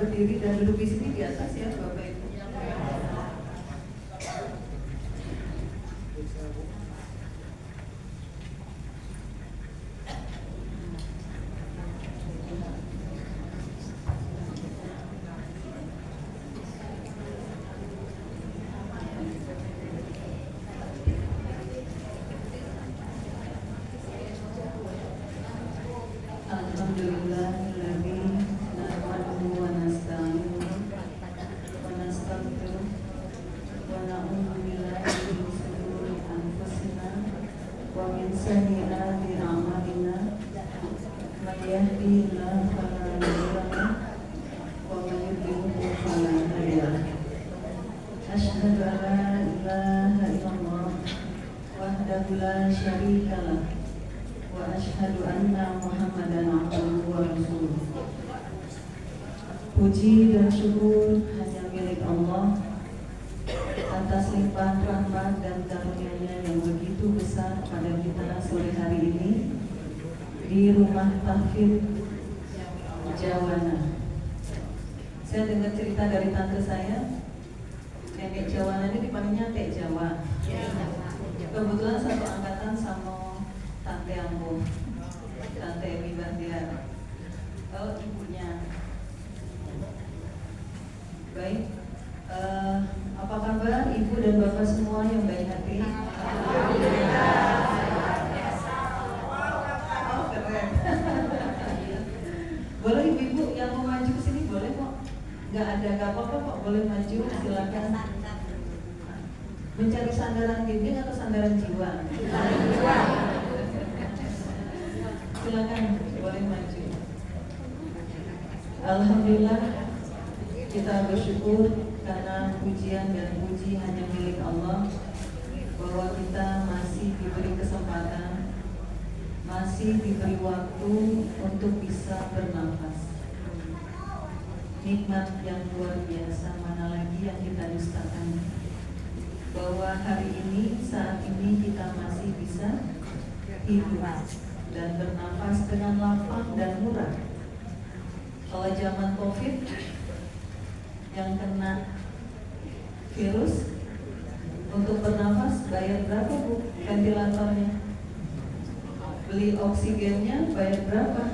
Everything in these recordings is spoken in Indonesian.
berdiri dan duduk di sini di atas ya Bapak Ibu. Alhamdulillahilladzi nahmaduhu wa nasta'inuhu wa nastaghfiruh wa na'udzu billahi min shururi anfusina wa min sayyiati a'malina may yahdihillahu fala mudilla lahu wa may yudlil fala hadiya lahu. Asyhadu an la ilaha illallah wahdahu la syarika lahu wa asyhadu anna Muhammadan abduhu wa rasuluh. Puji dan syukur hanya milik Allah atas limpahan rahmat dan karunia-Nya yang begitu besar pada kita sore hari ini di rumah tahfidz Jawana. Saya dengar cerita dari tante saya, nenek Jawana ini dipanggilnya Tek Jawa. Kebetulan satu angkatan sama Tante Ambo, Tante Emi Bahtiar. Oh, ibunya. Baik, apa kabar ibu dan bapak semua yang baik hati? Oh, keren. Boleh ibu-ibu yang mau maju ke sini boleh kok. Nggak ada apa-apa kok, boleh maju, silakan. Mencari sandaran dinding atau sandaran jiwa? Silakan, boleh maju. Alhamdulillah, kita bersyukur karena pujian dan puji hanya milik Allah, bahwa kita masih diberi kesempatan, masih diberi waktu untuk bisa bernafas. Nikmat yang luar biasa, mana lagi yang kita dustakan. Bahwa hari ini, saat ini kita masih bisa hidup dan bernafas dengan lapang dan murah. Kalau zaman COVID yang kena virus, untuk bernafas bayar berapa Bu? Ventilatornya, beli oksigennya bayar berapa?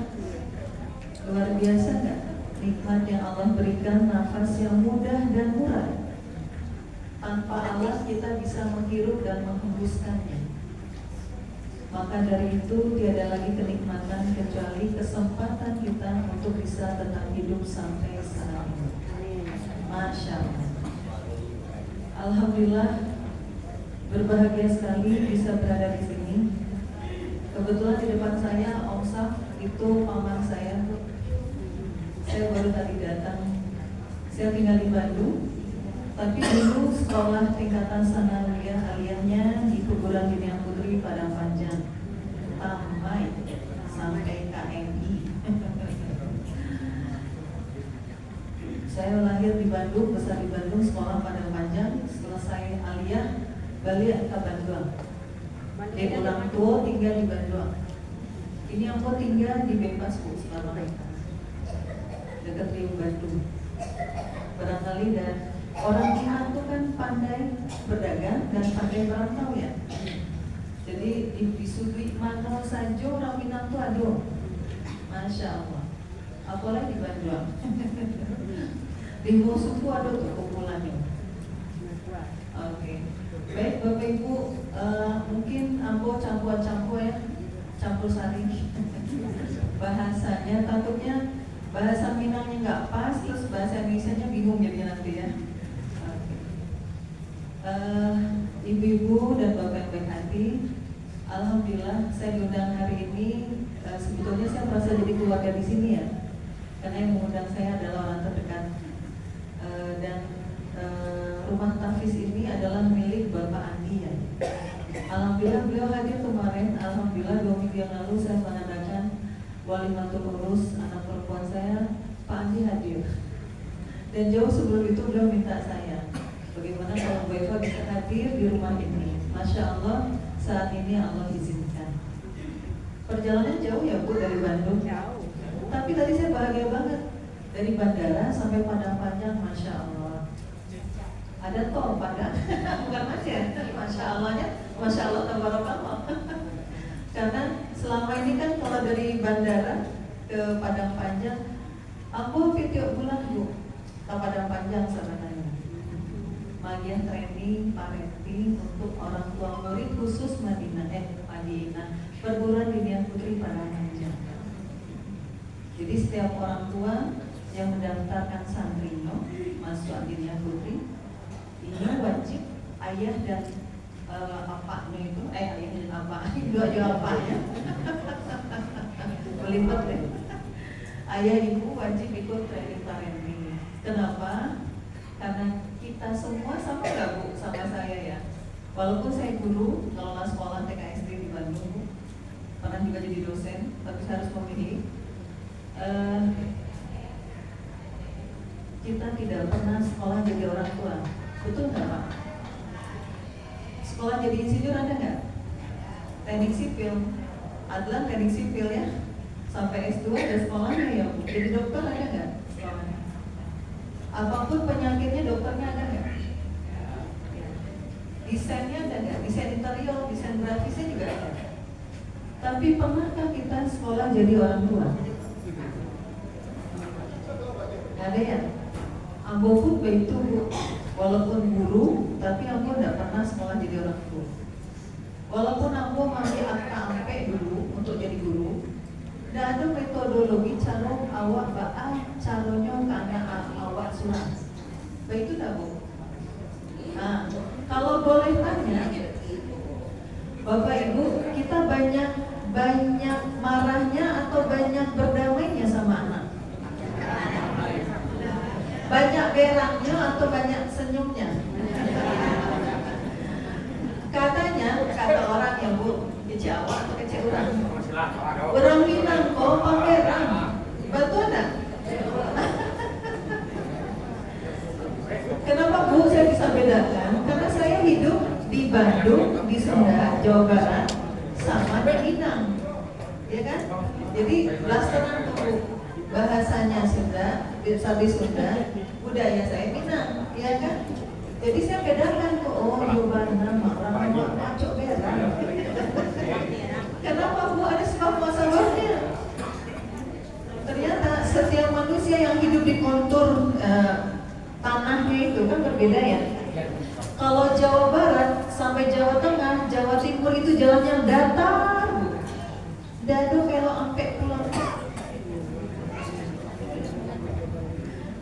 Luar biasa nggak? Nikmat yang Allah berikan, nafas yang mudah dan murah. Tanpa alat kita bisa menghirup dan menghembuskannya. Maka dari itu tiada lagi kenikmatan kecuali kesempatan kita untuk bisa tetap hidup sampai saat ini. Masya Allah. Alhamdulillah, berbahagia sekali bisa berada di sini. Kebetulan di depan saya Om Saf, itu paman saya. Saya baru tadi datang. Saya tinggal di Bandung, tapi dulu sekolah tingkatan sanawiyah aliyahnya di Perguruan Tinggi Putri Padang Panjang, Tamai sampai KMI. Saya lahir di Bandung, besar di Bandung, sekolah Padang Panjang, selesai aliyah balik ke Bandung. Orang tua tinggal di Bandung. Ini aku tinggal di Bebas Bu, selama dekat Riau Bandung. Barangkali dan orang Minang itu kan pandai berdagang dan pandai merantau ya. Jadi di sudut mana saja orang Minang itu ada. Masya Allah. Apalagi di Bandung. Di Musuku ada tuh kumpulannya. Oke. Baik Bapak Ibu, mungkin ambo campur-campur ya, campur sari. Bahasanya takutnya bahasa Minangnya nggak pas, terus bahasa Indonesianya bingung jadi nanti ya. Ibu-ibu dan bapak yang baik hati, alhamdulillah saya diundang hari ini. Sebetulnya saya merasa jadi keluarga di sini ya, karena yang mengundang saya adalah orang terdekat. Dan rumah tahfidz ini adalah milik Bapak Andi ya. Alhamdulillah beliau hadir kemarin. Alhamdulillah 2 minggu yang lalu saya mengadakan walimatul urus anak perempuan saya, Pak Andi hadir. Dan jauh sebelum itu beliau minta saya, bagaimana kalau Mbak Eva bisa hadir di rumah ini. Masya Allah, saat ini Allah izinkan. Perjalanan jauh ya Bu dari Bandung. Jauh. Tapi tadi saya bahagia banget. Dari bandara sampai Padang Panjang, Masya Allah. Ada tol Padang, bukan Mas ya? Masya Allahnya, Masya Allah tabarakallah. Karena selama ini kan kalau dari bandara ke Padang Panjang, aku video bulan Bu ke Padang Panjang sebenarnya. Bagian training parenting untuk orang tua murid khusus Madinah, perguruan Diniah Putri Padang Panjang. Jadi setiap orang tua yang mendaftarkan santrinya masuk Diniah Putri ini wajib ayah dan apanya itu, ayah dan apa, dua apanya melibat deh. Ayah ibu wajib ikut training parenting. Kenapa? Karena kita semua sama nggak Bu sama saya ya. Walaupun saya guru, ngelola sekolah TK SD di Bandung, pernah juga jadi dosen, tapi saya harus memilih. Kita tidak pernah sekolah jadi orang tua, betul nggak Pak? Sekolah jadi insinyur ada nggak? Teknik sipil, Adlan teknik sipil ya, sampai S2 ada sekolahnya ya. Jadi dokter ada nggak? Apapun penyakitnya dokternya ada nggak? Desainnya ada nggak? Desain interior, desain grafisnya juga ada. Tapi pernahkah kita sekolah jadi orang tua? Nggak ada ya? Ambo pun begitu Bu, walaupun guru, tapi Ambo tidak pernah sekolah jadi orang tua. Walaupun Ambo masih angka-angke dulu untuk jadi guru, tidak ada metodologi cara awak caranya ke anak awak surat. Begitu tak Bu? Nah, kalau boleh tanya, Bapak Ibu, kita banyak marahnya atau banyak berdamainya sama anak? Banyak beraknya atau banyak senyumnya? Katanya, kata orang yang Bu, kece awak atau kece orang? Orang Minang kok pameran, betul enggak? Kenapa Bu saya bisa bedakan? Karena saya hidup di Bandung, di Sunda, Jawa Barat, sama di Minang, ya kan? Jadi blasteran tuh bahasanya Sunda, sabi Sunda, budaya saya Minang, ya kan? Jadi saya bedakan kok, oh Yobana marah macok beran. Kenapa Bu? Ada sebab masalahnya. Ternyata setiap manusia yang hidup di kontur tanahnya itu kan berbeda ya. Kalau Jawa Barat sampai Jawa Tengah, Jawa Timur itu jalannya datar, Bu. Dado kalau sampai pulang.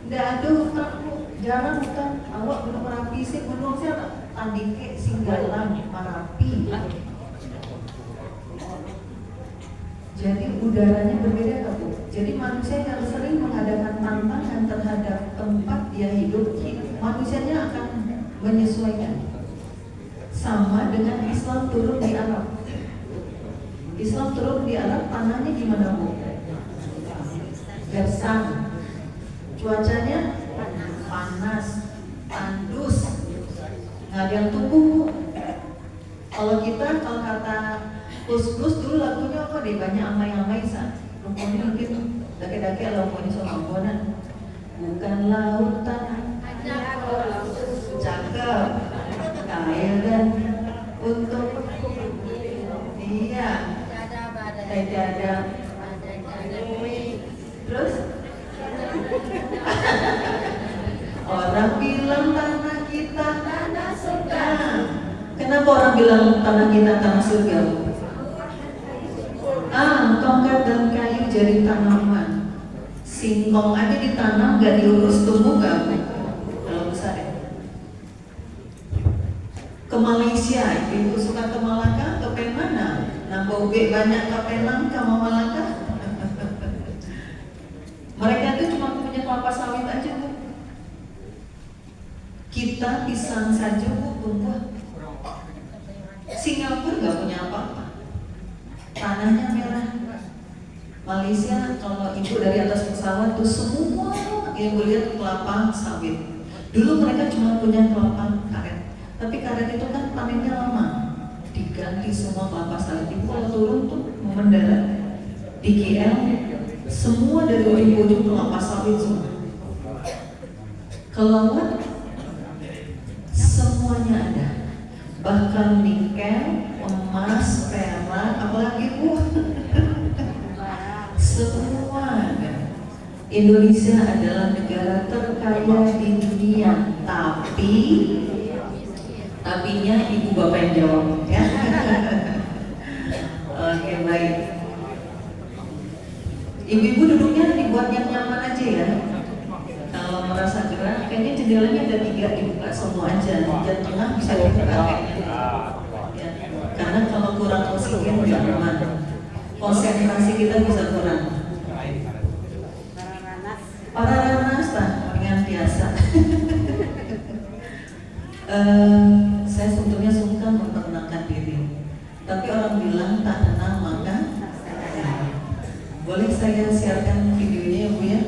Nggak ada hutan Bu, jarang hutan. Awak Gunung Merapi sih, gunung saya Tandike, Singgalang, Merapi. Jadi udaranya berbeda kan Bu. Jadi manusia yang sering mengadakan tantangan terhadap tempat dia hidup, manusianya akan menyesuaikan. Sama dengan Islam turun di Arab. Islam turun di Arab, tanahnya gimana Bu? Gersang. Cuacanya panas, tandus, nggak ada yang tumbuh Bu. Kalau kata Gus dulu lagunya apa deh, banyak amai-amai sah. Rumputnya mungkin dake-dake kalau punya soal bonan. Bukan lautan, cakep, kaya dan untuk iya, tidak ada. Terus orang bilang tanah kita tanah surga. Kenapa orang bilang tanah kita tanah surga? Tongkat dan kayu jadi tanaman. Singkong aja ditanam gak diurus tumbuh gak? Kalau besar ya. Ke Malaysia, ibu suka ke Malaka, ke Pen mana? Nambah banyak ke Penang, ke Malaka. Mereka itu cuma punya kelapa sawit aja Bu. Kita pisang saja Bu tumbuh. Singapura nggak punya apa-apa, tanahnya merah. Malaysia kalau ibu dari atas pesawat tuh semua yang gue lihat kelapa sawit. Dulu mereka cuma punya kelapa karet, tapi karet itu kan panennya lama, diganti semua kelapa sawit. Ibu kalau turun tuh mau mendarat di KL semua dari ujung ke ujung kelapa sawit semua. Ke laut semuanya ada, bahkan nikel, emas, perak, apalagi Bu, semua ada. Indonesia adalah negara terkaya di dunia, tapinya ibu bapak yang jawab ya. Oke, baik. Ibu-ibu duduknya dibuat yang nyaman aja ya. Kalau merasa gerak, kayaknya jendelanya ada 3, dibuka semua aja. Yang tengah bisa dibuka kayaknya. Ya. Karena kalau kurang oksigen nggak aman. Konsentrasi kita bisa kurang. Para ranas dengan biasa. Saya sebetulnya sungkan memperkenalkan diri, tapi orang bilang tak kenal maka boleh saya siarkan videonya ya Bu ya?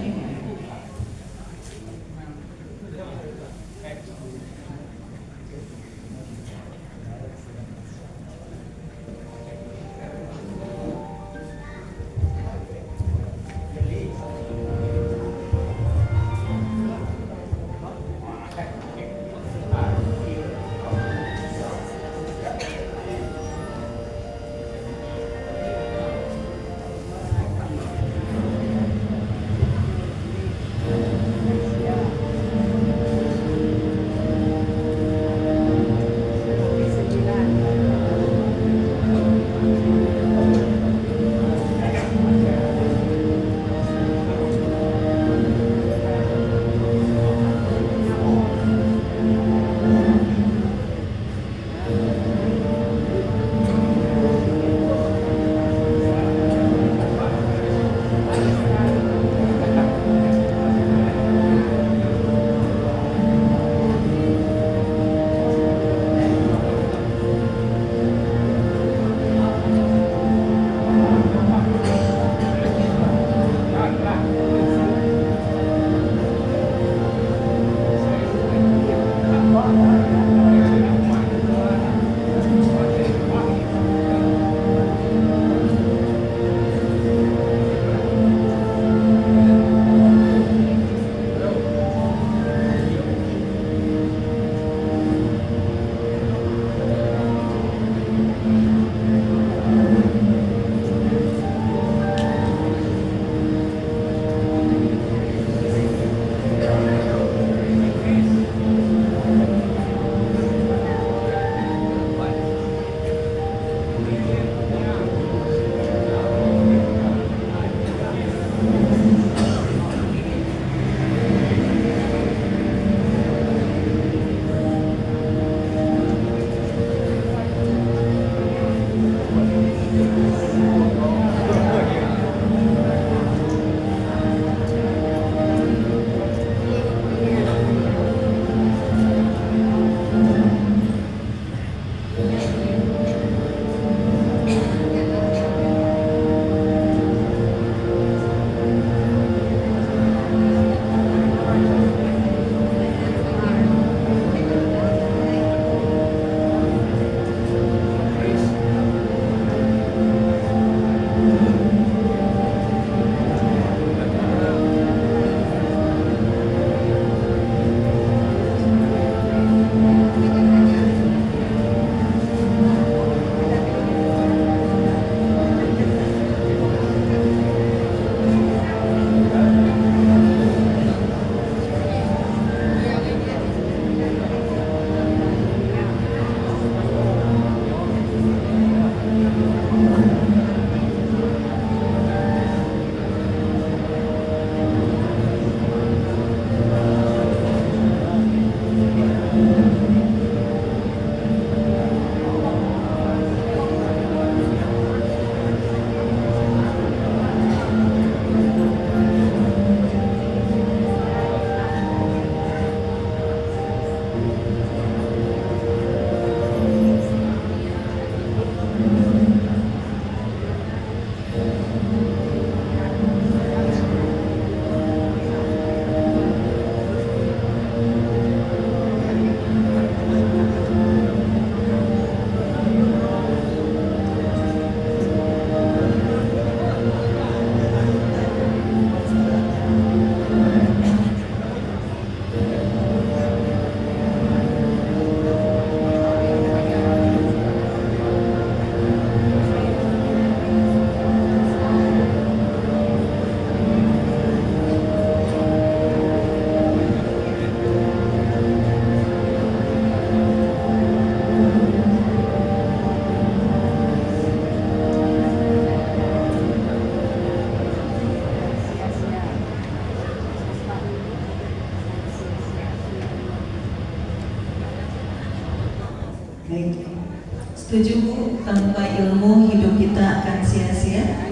Setuju Bu, tanpa ilmu hidup kita akan sia-sia?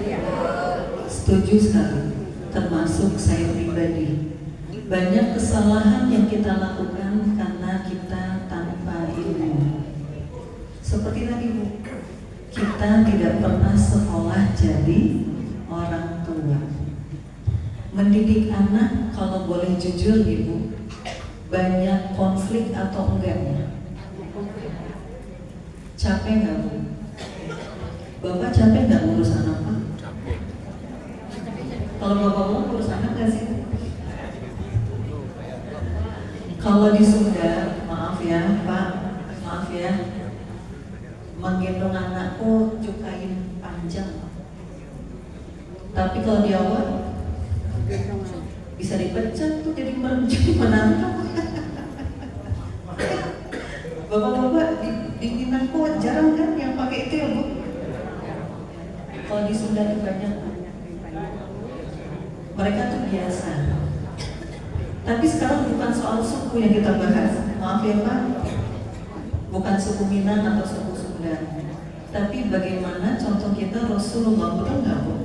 Setuju sekali, termasuk saya pribadi. Banyak kesalahan yang kita lakukan karena kita tanpa ilmu. Seperti tadi Bu, kita tidak pernah sekolah jadi orang tua. Mendidik anak kalau boleh jujur Ibu, banyak konflik atau enggaknya? Capek nggak Bu? Bapak capek nggak ngurus anak Pak? Kalau bapak-bapak ngurus anak nggak sih? Kalau di Sunda, maaf ya Pak, maaf ya, menggendong anakku cukain panjang. Tapi kalau di awal bisa dipecat tuh jadi menantang. Bapak-bapak di Minangku jarang kan yang pakai itu ya Bu? Kalau di Sunda itu banyak. Mereka tuh biasa. Tapi sekarang bukan soal suku yang kita bahas. Maaf ya Pak, bukan suku Minang atau suku Sunda. Tapi bagaimana contoh kita Rasulullah, betul nggak Bu?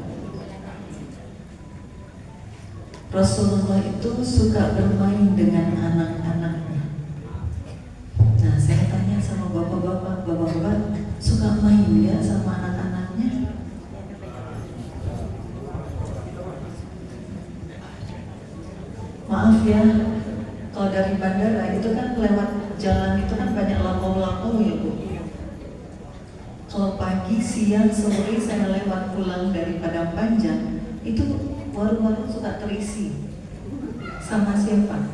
Rasulullah itu suka bermain dengan anak-anaknya. Nah, saya tanya sama bapak-bapak, suka main ya sama anak-anaknya? Maaf ya, kalau dari bandara itu kan lewat jalan itu kan banyak lampu-lampu ya Bu. Kalau pagi, siang, sore saya lewat pulang dari Padang Panjang, itu warung-warung suka terisi. Sama siapa?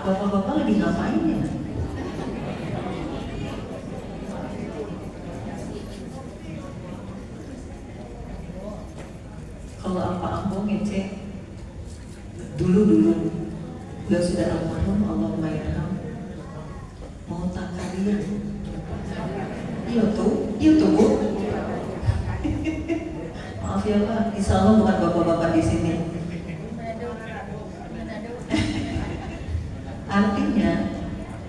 Bapak-bapak lagi ngapain ya? Kalau apa-apa ngecek dulu udah sudah almarhum, Allahumma yarham, mau takarir. Iya tuh Bu. Maaf ya Pak, insya Allah bukan bapak-bapak di sini. Artinya,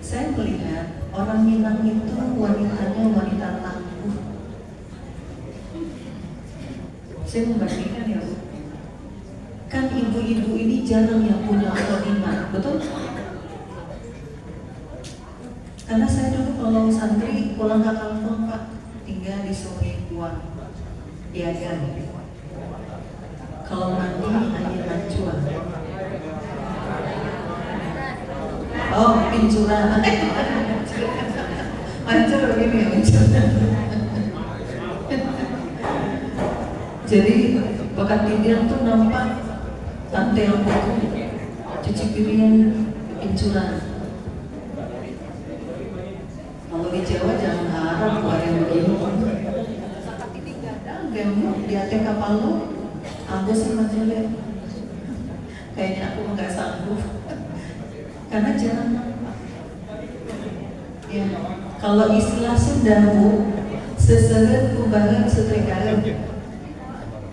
saya melihat orang Minang itu wanitanya wanita tangguh. Saya membandingkan ya Bu. Kan ibu-ibu ini jarang yang punya khodimah, betul? Karena saya dulu kalau santri pulang ke kampung Pak, tinggal di Sungai Kuang, Piagan. Kalau mandi air mancua. Oh, pincuran. Mancur begini ya, mancur. Jadi bekas tindian tuh nampak tantel buku, cuci piring, pincuran. Kalau di Jawa jangan harap ada yang begini. Gemuk di atas kapal lo, aku sih majalah. Kayaknya aku nggak sanggup, karena jarang. Ya, kalau istilah Sunda Bu, seseret kubahan setrikaan.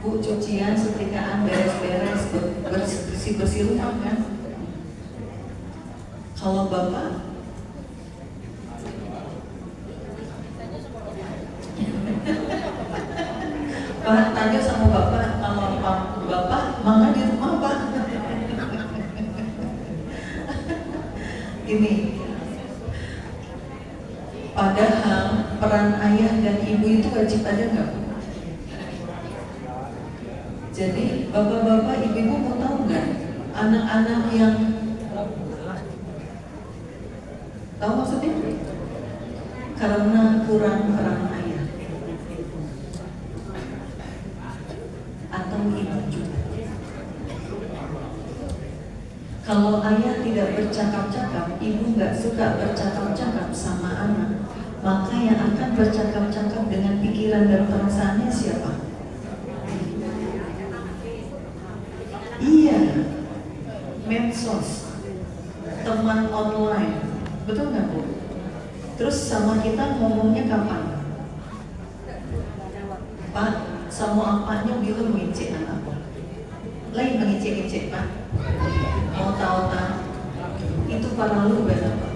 Bu, cucian, setrikaan, beres-beres, bersih-bersih rumah kan. Kalau Bapak Pak, tanya sama Bapak, kalau Bapak mangga di rumah Pak. Ini padahal peran ayah dan ibu itu wajib ada nggak Bu? Jadi bapak-bapak, ibu-ibu mau tahu nggak anak-anak yang tahu maksudnya? Karena kurang peran ayah atau ibu juga. Kalau ayah tidak bercakap-cakap, ibu nggak suka bercakap-cakap sama anak, maka yang akan bercakap-cakap dengan pikiran dan perasaannya siapa? Iya, medsos, teman online, betul nggak Bu? Terus sama kita ngomongnya kapan? Pak, sama apanya bilang ngecek anak Pak? Lain mengecek-ngecek Pak? Mau tahu tak? Itu para lu berapa?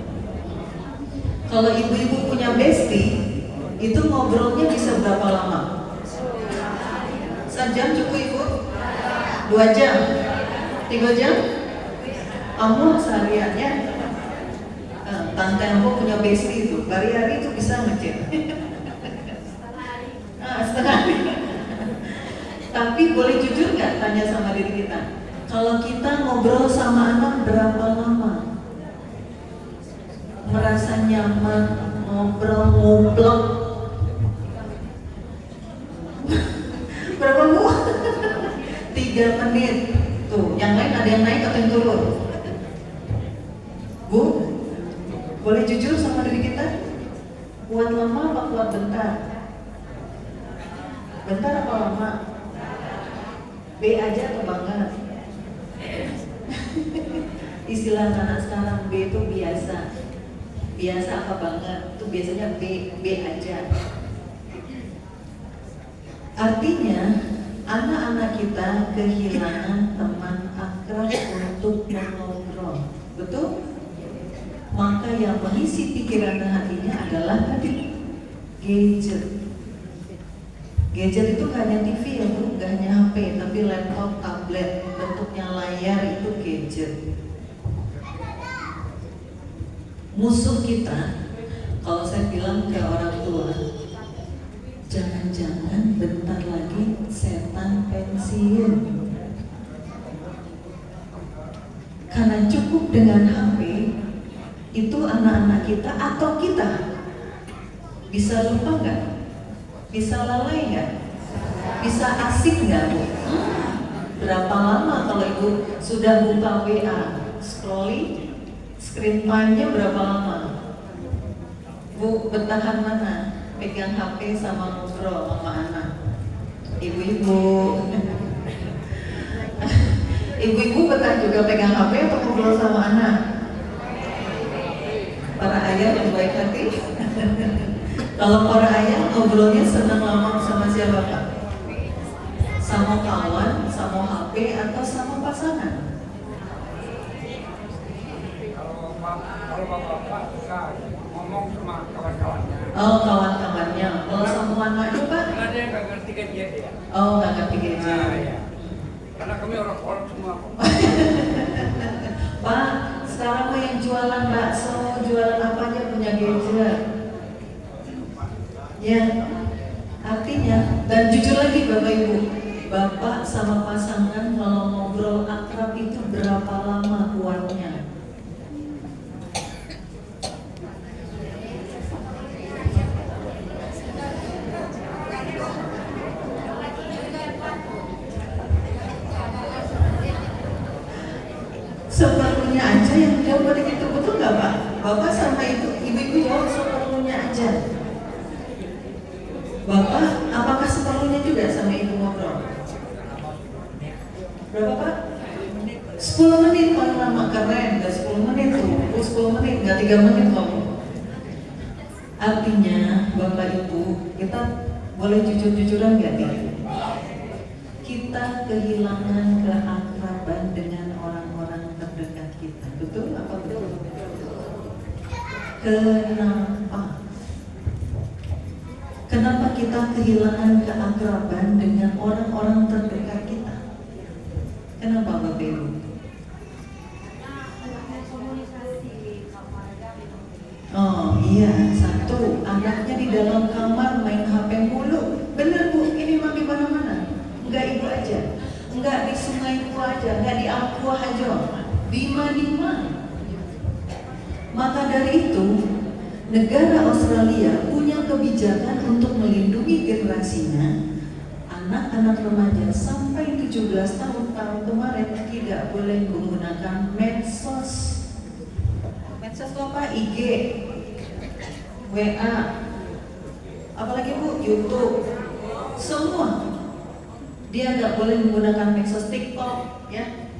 Kalau ibu-ibu punya bestie, Itu ngobrolnya bisa berapa lama? Sejam cukup Ibu? 2 jam? 3 jam? Kamu sehariannya? Tante aku punya bestie itu, hari-hari itu bisa ngechat. Setengah hari. Tapi boleh jujur nggak tanya sama diri kita? Kalau kita ngobrol sama anak berapa lama? Merasa nyaman, ngobrol, ngoblok. Berapa Bu? 3 menit. Tuh, yang lain ada yang naik atau yang turun? Bu, boleh jujur sama diri kita? Kuat lama apa kuat bentar? Bentar apa lama? B aja atau banget? Istilah anak sekarang B itu biasa. Biasa apa banget? Itu biasanya B aja. Artinya anak-anak kita kehilangan teman akrab untuk mengobrol. Betul? Maka yang mengisi pikiran dan hatinya adalah tadi gadget. Gadget itu gak hanya TV ya Bu, gak hanya HP, tapi laptop, tablet, bentuknya layar itu gadget. Musuh kita, kalau saya bilang ke orang tua, jangan-jangan bentar lagi setan pensiun. Karena cukup dengan HP, itu anak-anak kita atau kita bisa lupa nggak? Bisa lalai nggak? Bisa asik nggak Bu? Berapa lama kalau Ibu sudah buka WA, scrolling, screen time-nya berapa lama? Bu bertahan mana? Pegang HP sama ngobrol sama anak. Ibu-ibu ibu-ibu betah juga pegang HP atau ngobrol sama anak? Para ayah yang baik hati. Kalau para ayah ngobrolnya senang lama sama siapa Pak? Sama kawan, sama HP, atau sama pasangan? Kalau bapak suka ngomong sama kawan-kawannya. Oh, kawan-kawannya. Kalau sama anaknya Pak? Karena dia nggak ngerti gadget ya. Oh, nggak ngerti gadget. Nah, ya. Karena kami orang-orang semua. Pak, sekarang mah yang jualan bakso, jualan apa aja punya gadget. Ya, artinya, dan jujur lagi Bapak Ibu, Bapak sama pasangan kalau ngobrol akrab itu berapa lama kuatnya? Seperlunya aja yang jawab itu, betul nggak Pak? Bapak sama ibu-ibu jawab seperlunya aja. Bapak, apakah seperlunya juga sama ibu ngobrol? Berapa Pak? 10 menit paling lama, keren, nggak 10 menit tuh, 10 menit, nggak 3 menit loh. Artinya, Bapak Ibu, kita boleh jujur-jujuran nggak nih? Kita kehilangan keakraban dengan orang-orang terdekat kita, betul apa betul? Kenapa? Kenapa kita kehilangan keakraban dengan orang-orang terdekat kita? Kenapa Bapak Ibu? Oh iya, satu, anaknya di dalam kamar main HP mulu. Bener Bu, ini mah di mana-mana. Enggak Ibu aja, enggak di sungai itu aja, enggak di Aqua aja, di mana? Maka dari itu, negara Australia punya kebijakan untuk melindungi generasinya. Anak-anak remaja sampai 17 tahun kemarin tidak boleh menggunakan medsos. Medsos itu apa? IG, WA, apalagi Bu, YouTube, semua. Dia nggak boleh menggunakan medsos, TikTok, ya.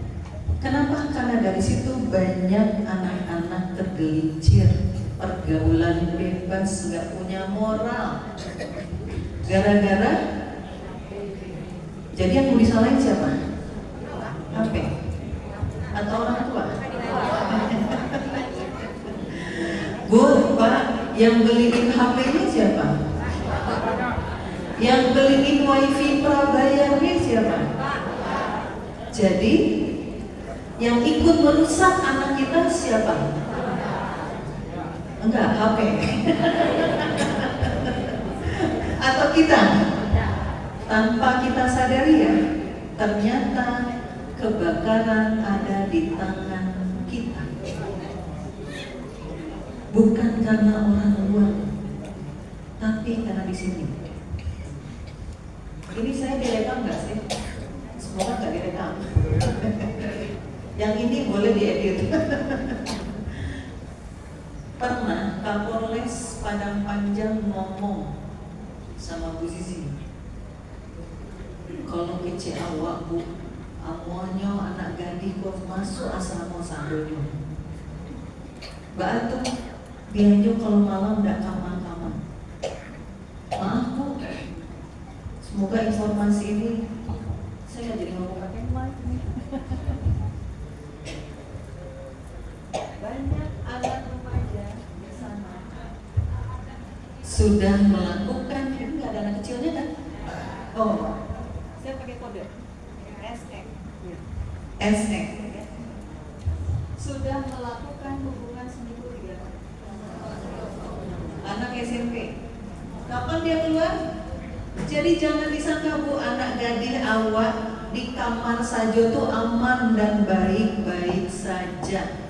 Kenapa? Karena dari situ banyak anak-anak tergelincir, pergaulan bebas, nggak punya moral. Gara-gara, jadi yang mau disalahin siapa? HP atau orang tua? Bu, Pak, yang beliin HP-nya siapa? Yang beliin wifi prabayarnya siapa? Jadi yang ikut merusak anak kita siapa? Enggak, HP. Atau kita? Tanpa kita sadari ya, ternyata kebakaran ada di tangan kita. Bukan karena orang luar, tapi karena di sini. Ini saya direkam nggak sih? Semoga nggak direkam. Yang ini boleh diedit. Pernah Kapolres Padang Panjang ngomong sama Bu Zizi, kalau kece awak bu, amonyo anak gadis kok masuk asrama sandonyo. Mbak tuh biasanya kalau malam nggak kamar-kamar. Maaf bu, semoga informasi ini saya jadi ngomong pakai mic nih. Banyak anak remaja di sana sudah melakukan, ini nggak ada anak kecilnya kan? Oh, saya pakai kode SX. SX sudah melakukan hubungan seminggu 3 kali. Anak SMP. Kapan dia keluar? Jadi jangan disangka bu, anak gadis awak di kamar saja tuh aman dan baik-baik saja.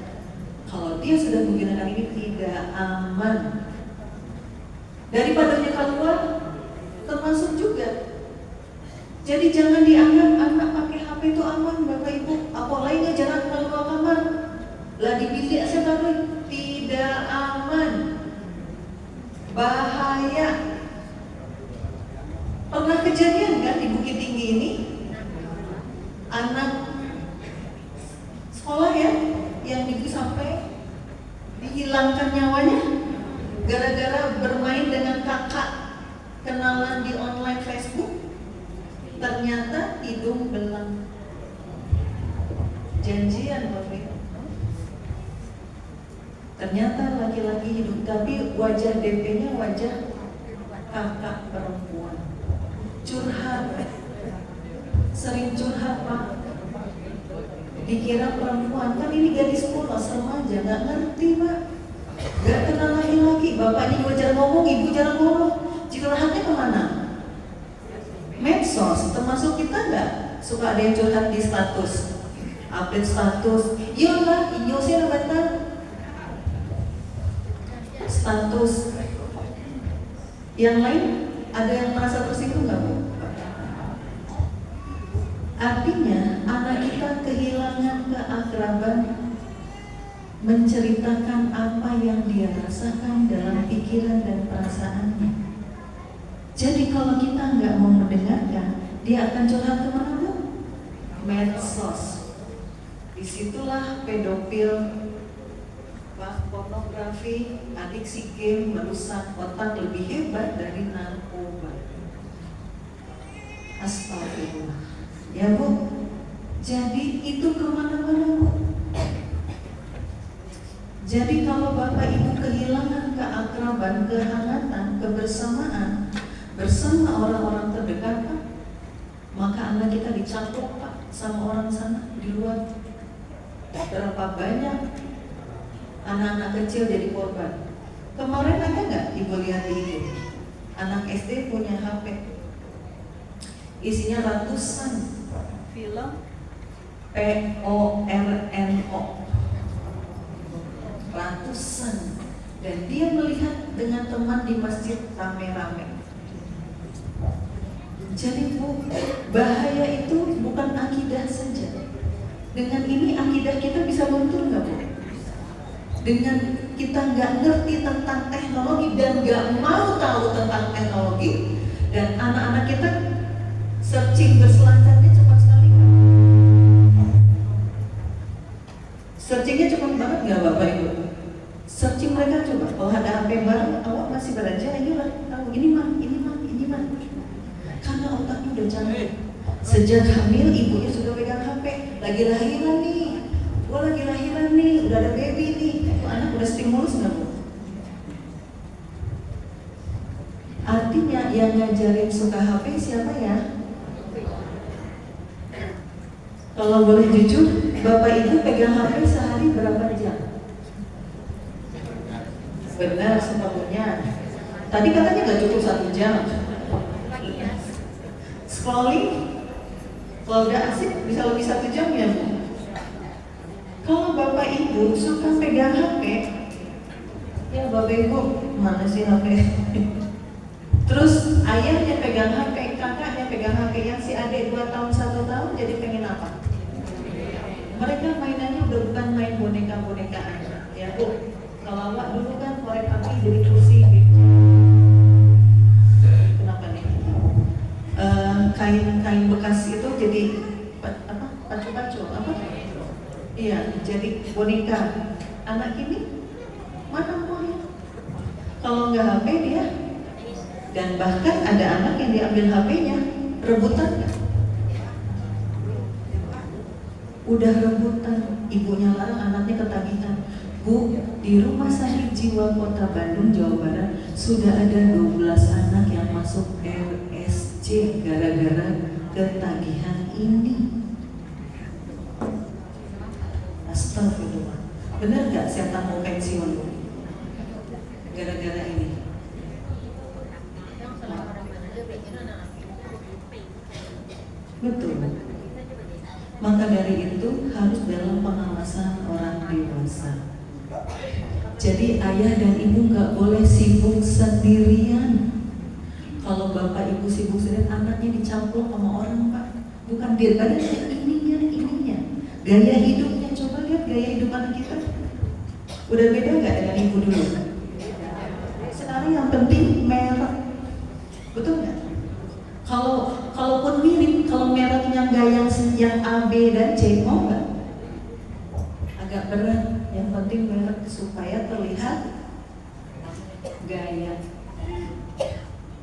Kalau dia sudah menggunakan ini tidak aman. Daripada dia keluar, termasuk juga. Jadi jangan dianggap anak pakai HP itu aman, Bapak Ibu. Apalagi nggak jangan keluar kamar. Lah di bilik saya taruh, tidak aman, bahaya. Pernah kejadian kan di Bukit Tinggi ini, anak sekolah ya, yang sampai dihilangkan nyawanya gara-gara bermain dengan kakak kenalan di online Facebook. Ternyata hidung belang. Janjian Bapak. Ternyata laki-laki hidup, tapi wajah DP-nya wajah kakak perempuan. Curhat, sering curhat Pak. Dikira perempuan, kan ini gadis sekolah, remaja, nggak ngerti Pak. Nggak kenal laki-laki, bapaknya juga jarang ngomong, ibu jarang ngomong. Curhatnya kemana? Medsos, termasuk kita nggak suka ada yang curhat di status, update status. Yolah, iyo sih bata. Status. Yang lain ada yang merasa tersinggung nggak Bu? Artinya anak kita kehilangan keakraban menceritakan apa yang dia rasakan dalam pikiran dan perasaannya. Jadi kalau kita nggak mau mendengarkan, dia akan curhat kemana Bu? Medsos. Disitulah pedofil, pornografi, adiksi game merusak otak lebih hebat dari narkoba. Astagfirullah. Ya Bu, jadi itu kemana-mana Bu. Jadi kalau Bapak Ibu kehilangan keakraban, kehangatan, kebersamaan bersama orang-orang terdekat Pak, maka anak kita dicampur Pak sama orang sana di luar. Berapa banyak anak-anak kecil jadi korban. Kemarin ada nggak Ibu lihat di itu? Anak SD punya HP, isinya ratusan film porno, ratusan, dan dia melihat dengan teman di masjid rame-rame. Jadi Bu, bahaya itu bukan akidah saja. Dengan ini akidah kita bisa luntur nggak Bu? Dengan kita nggak ngerti tentang teknologi dan nggak mau tahu tentang teknologi, dan anak-anak kita searching berselancarnya cepat sekali. Searchingnya cepat banget nggak Bapak Ibu? Searching mereka coba, kalau ada HP baru, awak masih belajar, ayolah tahu ini mah. Karena otaknya udah canggih. Sejak hamil ibunya sudah pegang HP, lagi lahiran nih, gua lagi lahiran nih, udah ada baby nih, itu anak udah stimulus nggak Bu? Artinya artinya yang ngajarin suka HP siapa ya? Kalau boleh jujur, Bapak Ibu pegang HP sehari berapa jam? Benar, sepenuhnya. Tadi katanya nggak cukup 1 jam. Scrolling, kalau udah asik bisa lebih 1 jam ya Bu? Kalau Bapak Ibu suka pegang HP, ya Bapak Ibu, mana sih HP? Terus ayahnya pegang HP, kakaknya pegang HP, yang si adik 2 tahun 1 tahun jadi pengen apa? Mereka mainannya udah bukan main boneka-bonekaan, ya Bu. Kalau awak dulu kan korek api jadi kursi gitu. Kenapa nih? Kain bekas itu jadi apa? Pacu-pacu apa? Iya, jadi boneka. Anak ini mana mau ya? Kalau nggak HP dia, dan bahkan ada anak yang diambil HP-nya, rebutan nggak? Udah rebutan, ibunya larang, anaknya ketagihan. Bu, di Rumah Sakit Jiwa Kota Bandung, Jawa Barat sudah ada 12 anak yang masuk RSC gara-gara ketagihan ini. Astagfirullah. Benar gak setan mau pensiun gara-gara ini? Betul. Maka dari itu harus dalam pengawasan orang dewasa. Jadi ayah dan ibu nggak boleh sibuk sendirian. Kalau bapak ibu sibuk sendirian, anaknya dicampur sama orang Pak. Bukan dia, ada ininya. Gaya hidupnya, coba lihat gaya hidup anak kita. Udah beda nggak dengan ibu dulu? Sekarang yang penting merek, betul nggak? Kalaupun mirip, kalau mereknya nggak yang A, B dan C, mau nggak? Agak berat. Yang penting merek supaya terlihat gaya.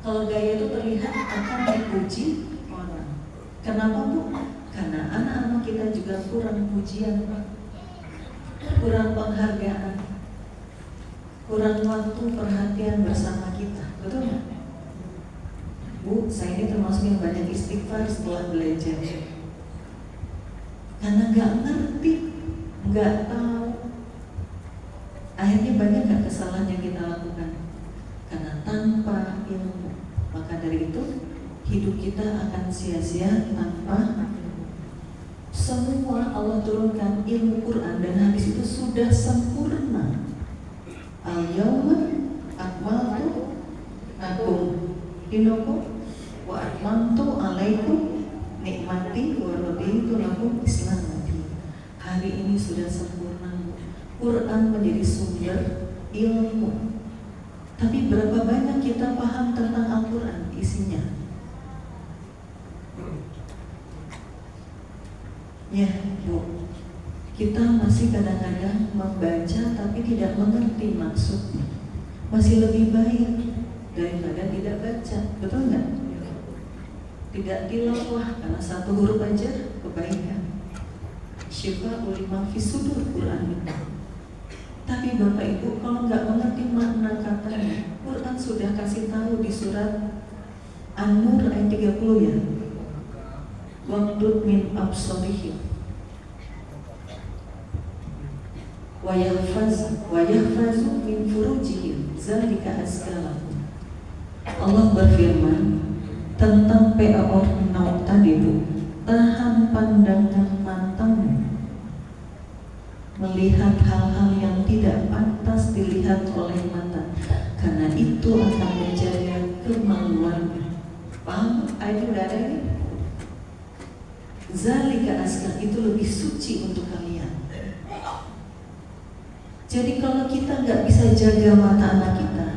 Kalau gaya itu terlihat akan dipuji orang. Kenapa Bu? Karena anak-anak kita juga kurang pujian Pak. Kurang penghargaan, kurang waktu perhatian bersama kita, betul nggak? Bu, saya ini termasuk yang banyak istighfar setelah belajar. Karena nggak ngerti, nggak tahu. Akhirnya banyak gak kesalahan yang kita lakukan karena tanpa ilmu. Maka dari itu hidup kita akan sia-sia tanpa semua. Allah turunkan ilmu Quran dan hadis itu sudah sempurna. Al-yawma akmaltu lakum dinakum wa atmamtu alaikum nikmati wa raditu lakum Islam. Hari ini sudah sempurna. Quran menjadi sumber ilmu. Tapi berapa banyak kita paham tentang Al-Quran isinya? Ya Bu, kita masih kadang-kadang membaca tapi tidak mengerti maksudnya. Masih lebih baik daripada tidak baca, betul nggak? Tidak tilawah karena 1 huruf aja kebaikan. Syifa ulima fi sudur Quran itu. Tapi Bapak Ibu kalau nggak mengerti makna katanya, Quran sudah kasih tahu di surat An-Nur ayat 30 ya. Waqdud min absarihim wa yahfazu min furujihim zalika azkalahum. Allah berfirman tentang PAO tadi Bu, tahan pandangan matamu melihat hal-hal yang tidak pantas dilihat oleh mata, karena itu akan menjaga kemaluan. Paham? Ayat udah ada ini. Zalika azka, itu lebih suci untuk kalian. Jadi kalau kita nggak bisa jaga mata anak kita,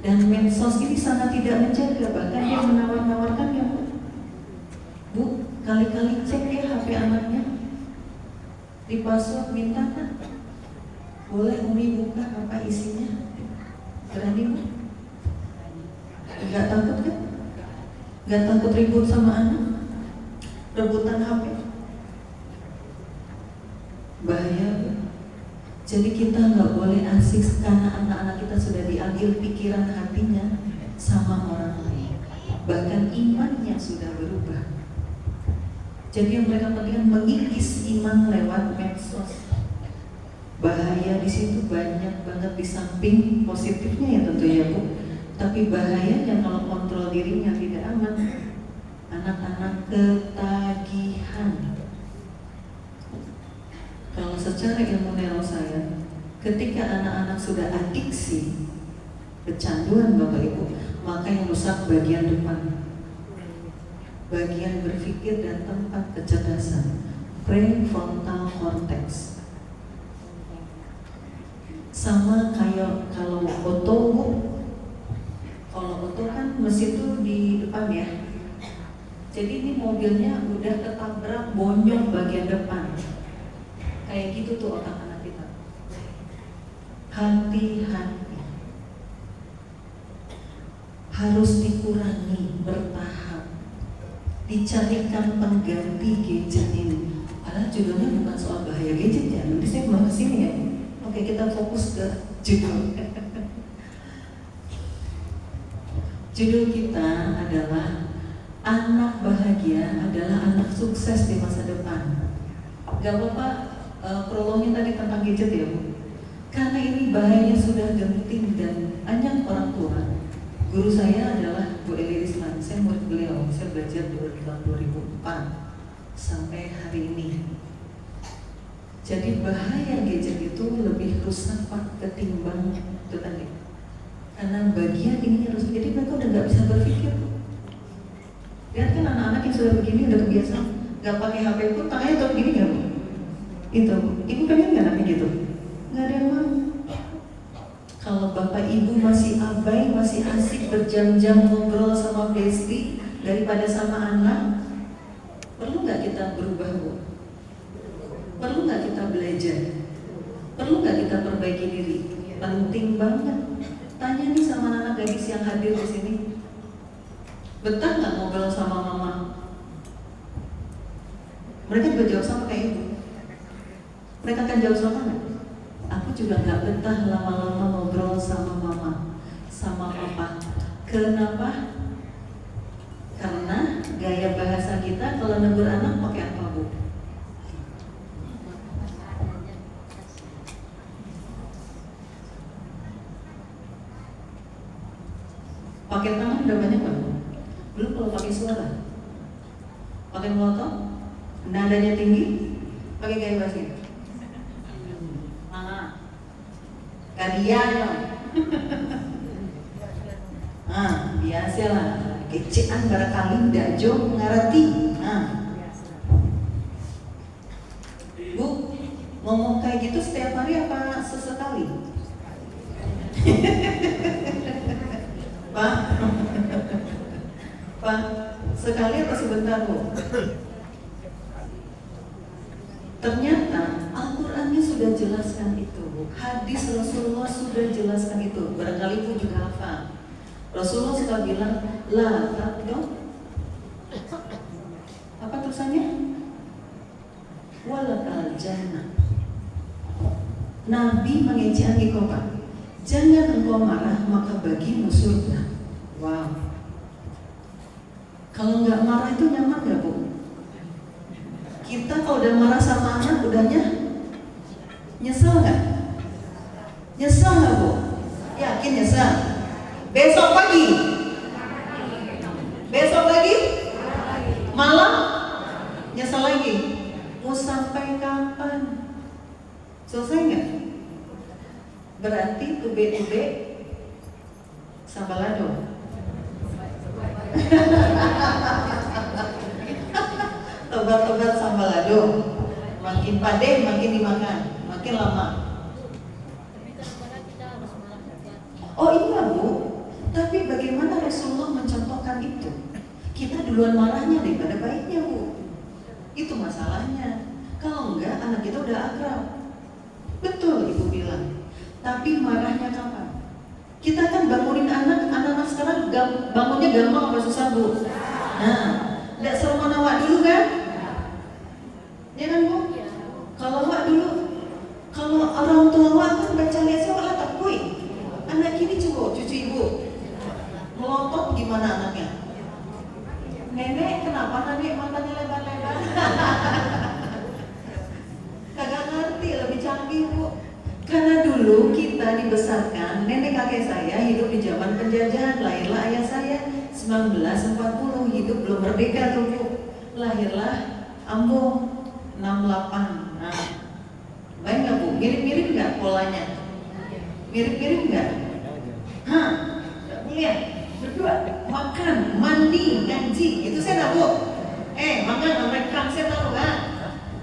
dan medsos ini sangat tidak menjaga, bahkan dia menawar-nawarkan ya Bu, kali-kali cek ya HP anaknya. Di password minta kan? Boleh Umi buka apa isinya? Berani Bu? Gak takut kan? Gak takut ribut sama anak? Rebutan HP? Bahaya Bu. Jadi kita gak boleh asik karena anak-anak kita sudah diambil pikiran hatinya sama orang lain. imannya sudah berubah. Jadi yang mereka penting mengikis iman lewat medsos. Bahaya di situ banyak banget, di samping positifnya ya tentu ya Bu. Tapi bahayanya kalau kontrol dirinya tidak aman, anak-anak ketagihan. Kalau secara ilmu neuroscience, ketika anak-anak sudah adiksi, kecanduan Bapak Ibu, maka yang rusak bagian depan, bagian berpikir dan tempat kecerdasan, prefrontal cortex. Sama kayak kalau oto, kalau oto kan mesin itu di depan ya. Jadi ini mobilnya udah ketabrak bonyok bagian depan. Kayak gitu tuh otak anak kita. Hati-hati. Harus dikurangi bertahap. Dicarikan pengganti gadget ini. Padahal judulnya bukan soal bahaya gadget ya. Nanti saya belum kesini ya. Oke, kita fokus ke judul. Judul kita adalah anak bahagia adalah anak sukses di masa depan. Gak apa-apa prolognya tadi tentang gadget ya Bu. Karena ini bahayanya sudah genting dan banyak orang tua. Guru saya adalah Bu Eli Risman, saya murid beliau, saya belajar dari tahun 2004 sampai hari ini. Jadi bahaya gadget itu lebih rusak Pak ketimbang itu tadi. Karena bagian ini harus, jadi mereka udah nggak bisa berpikir. Lihat kan anak-anak yang sudah begini udah kebiasaan, nggak pakai HP pun tangannya tetap begini nggak Bu? Itu, ibu pengen nggak anaknya gitu? Nggak ada yang mau. Kalau bapak ibu masih abai, masih asik berjam-jam ngobrol sama besti daripada sama anak, perlu nggak kita berubah Bu? Perlu nggak kita belajar? Perlu nggak kita perbaiki diri? Penting banget. Tanya nih sama anak gadis yang hadir di sini, betah nggak ngobrol sama mama? Mereka juga jawab sama kayak ibu. Mereka akan jawab sama nggak? Aku juga nggak betah lama-lama ngobrol sama mama, sama papa. Kenapa? Karena gaya bahasa kita kalau negur anak pakai apa Bu? Pakai tangan udah banyak kan? Belum kalau pakai suara. Pakai melotot, nadanya tinggi, pakai gaya bahasa. Kalian biasalah kecean barangkali ndak jauh ngerti. Bu, ngomong kayak gitu setiap hari apa sesekali? Pak, Pak, sekali atau sebentar Bu? Ternyata Al-Qurannya sudah jelaskan itu Bu. Hadis Rasulullah sudah jelaskan itu. Barangkali Bu juga hafal. Rasulullah suka bilang, la tabdo. Apa tulisannya? Walakal jannah. Nabi mengejek engkau Pak. Jangan engkau marah maka bagimu surga. Wow. Kalau nggak marah itu nyaman nggak Bu? Kita kalau udah marah sama anak udahnya nyesel nggak? Nyesel nggak Bu? Yakin nyesel? Besok pagi? Besok lagi? Malam? Nyesel lagi? Mau sampai kapan? Selesai nggak? Berarti ube-ube sambal lado. Tobat-tobat sambal lado. Makin padeh makin dimakan, makin lama. Oh iya Bu, tapi bagaimana Rasulullah mencontohkan itu? Kita duluan marahnya daripada baiknya Bu. Itu masalahnya. Kalau enggak anak kita udah akrab. Betul Ibu bilang. Tapi marahnya kapan? Kita kan bangunin anak-anak sekarang bangunnya gampang apa susah Bu? Nah, enggak seru menawak dulu kan? Ya kan Bu? Kalau wak dulu, kalau orang tua wak kan baca lihat saya wak takui. Anak ini cucu Ibu melotot gimana anaknya? lagi Bu. Karena dulu kita dibesarkan, nenek kakek saya hidup di zaman penjajahan, lahirlah ayah saya 1940, hidup belum merdeka tuh Bu. Lahirlah Ambo 68. Nah, baik nggak Bu? Mirip-mirip nggak polanya? Mirip-mirip nggak? Hah? Lihat, berdua makan, mandi, ngaji, itu saya nggak Bu. Makan, makan saya tahu kan?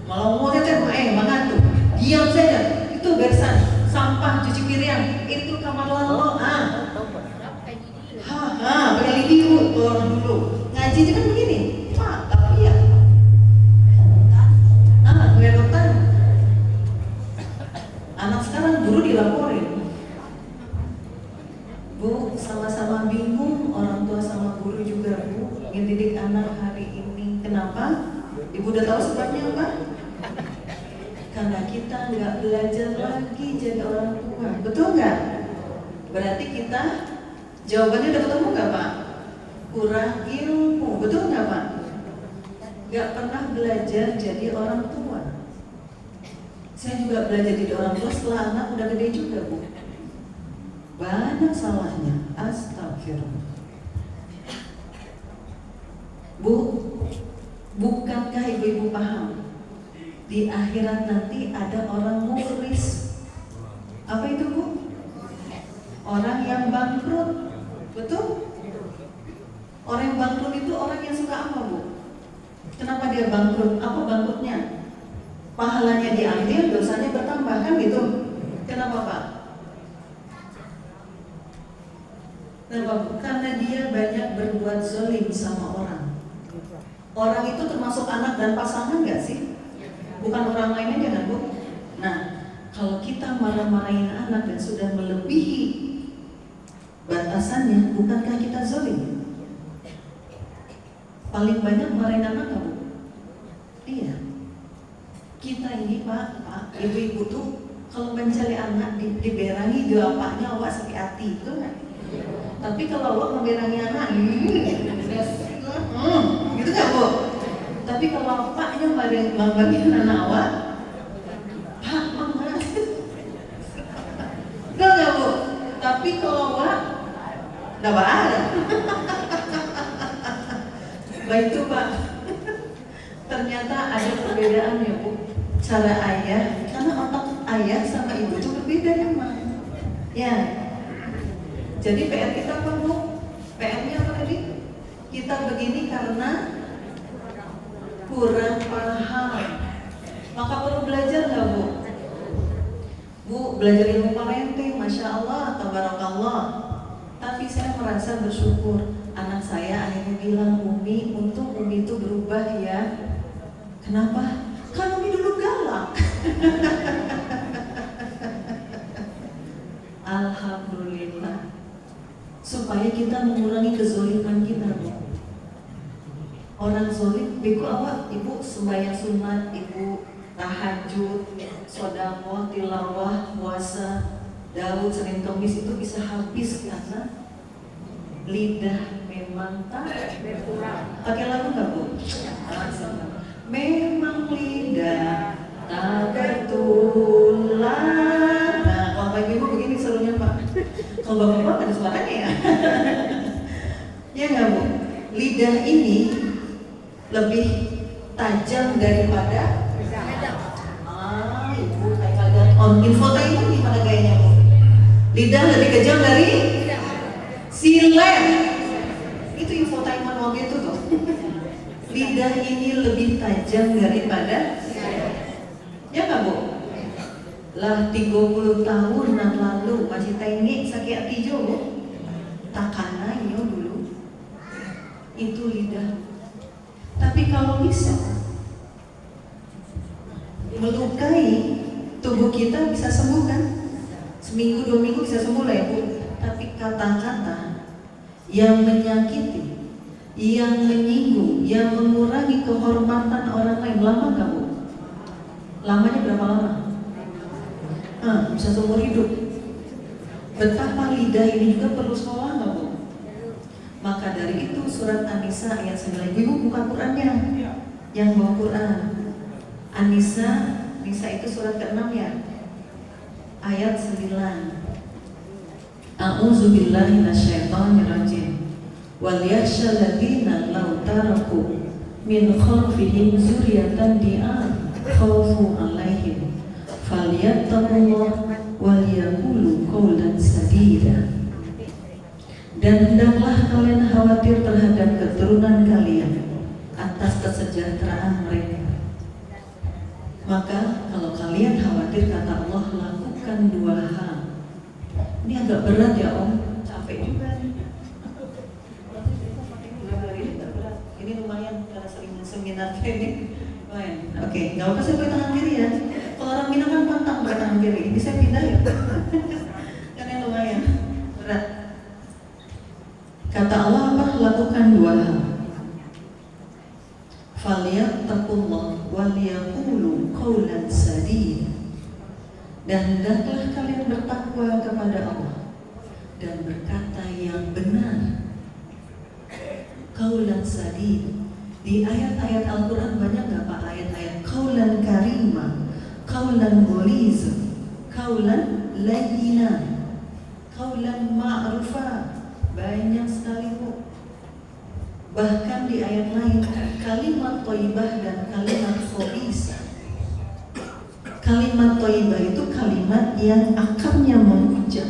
Kalau mau saya makan tuh, diam saja. Itu beresan sampah, cuci piring, itu kamar lalu. Pakai lidi Bu, orang dulu. Ngaji itu kan begini, tapi ya. Kelihatan. Anak sekarang guru dilaporin. Bu, sama-sama bingung, orang tua sama guru juga Bu, ngedidik anak hari ini. Kenapa? Ibu udah tahu sebabnya apa? Karena kita nggak belajar lagi jadi orang tua, betul nggak? Berarti kita jawabannya udah ketemu nggak Pak? Kurang ilmu, betul nggak Pak? Nggak pernah belajar jadi orang tua. Saya juga belajar jadi orang tua setelah anak udah gede juga Bu. Banyak salahnya, astagfirullah. Bu, bukankah ibu-ibu paham? Di akhirat nanti ada orang muflis. Apa itu Bu? Orang yang bangkrut. Betul? Orang yang bangkrut itu orang yang suka apa Bu? Kenapa dia bangkrut? Apa bangkrutnya? Pahalanya diambil, dosanya bertambah kan gitu? Kenapa Pak? Kenapa Bu? Karena dia banyak berbuat zalim sama orang. Orang itu termasuk anak dan pasangan nggak sih? Bukan orang lain aja kan Bu? Nah, kalau kita marah-marahin anak dan sudah melebihi batasannya, bukankah kita zalim? Paling banyak marahin anak kan Bu? Iya. Kita ini Pak, ibu-ibu tuh kalau mencari anak diberangi bapaknya awak sakit hati, itu kan? Tapi kalau awak memberangi anak, gitu nggak Bu? Tapi kalau paknya bagian anak awak, Pak, Mama, enggak Bu. Tapi kalau awak, enggak ada. Baik itu Pak. Ternyata ada perbedaan ya Bu. Cara ayah, karena otak ayah sama ibu itu berbeda ya Mak. Ya. Jadi PR kita apa Bu? PR-nya apa tadi? Kita begini karena kurang paham. Maka perlu belajar nggak Bu? Bu, belajar ilmu parenting, Masya Allah, tabarakallah. Tapi saya merasa bersyukur. Anak saya akhirnya bilang, Umi, untung Umi itu berubah ya. Kenapa? Kan Umi dulu galak. Alhamdulillah. Supaya kita mengurangi kezoliman kita Bu. Orang zolim, beku awak, ibu sembahyang sunat, ibu tahajud, sodaqah, tilawah, puasa, Daud, Senin, Kamis itu bisa habis karena lidah memang tak bertulang. Pakai lagu nggak Bu? Memang lidah tak bertulang. Nah, kalau bagi ibu begini serunya Pak. Kalau bapak ada suaranya ya? Ya nggak Bu? Lidah ini lebih tajam daripada ibu kayak kalian on infotainment gimana gayanya Bu? Lidah lebih kejam dari silet. Itu infotainment waktu itu tuh. Lidah ini lebih tajam daripada ya nggak Bu? Lah 30 tahun yang lalu masih tengik sakit hati jo Bu. Takana yo dulu. Itu lidah. Tapi kalau bisa melukai tubuh kita bisa sembuh kan? Seminggu 2 minggu bisa sembuh lah ya Bu. Tapi kata-kata yang menyakiti, yang menyinggung, yang mengurangi kehormatan orang lain, lama nggak Bu? Lamanya berapa lama? Bisa seumur hidup. Betapa lidah ini juga perlu sekolah nggak Bu? Maka dari itu surat An-Nisa ayat 9. Ibu buka Qurannya, yang bawa Quran. An-Nisa, Nisa itu surat ke-6 ya. ayat 9. A'udzu billahi minasyaitonir rajim. Wal yakhshal ladzina law taraku min khalfihim dzurriyyatan di'an khawfu 'alaihim falyattaqullaha wal yaqulu qawlan sadida. Dan hendaklah kalian khawatir terhadap keturunan kalian atas kesejahteraan mereka. Maka kalau kalian khawatir, kata Allah, lakukan 2 hal. Ini agak berat ya Om, capek juga nih. Ini agak berat. Ini lumayan karena sering seminar training. Lumayan. Oke, nggak apa-apa saya pakai tangan kiri ya. Kalau orang Minang kan pantang pakai tangan kiri. Ini saya pindah ya. Karena lumayan berat. Kata Allah apa? Lakukan 2 hal. Falyattaqullah wal yaqulu qawlan sadida. Dan hendaklah kalian bertakwa kepada Allah dan berkata yang benar. Qawlan sadida. Di ayat-ayat Al-Quran banyak nggak Pak ayat-ayat qawlan karima, qawlan ghuliz, qawlan layyina, qawlan ma'rufa. Banyak sekali Bu. Bahkan di ayat lain kalimat thayyibah dan kalimat khabisah. Kalimat thayyibah itu kalimat yang akarnya menghujam.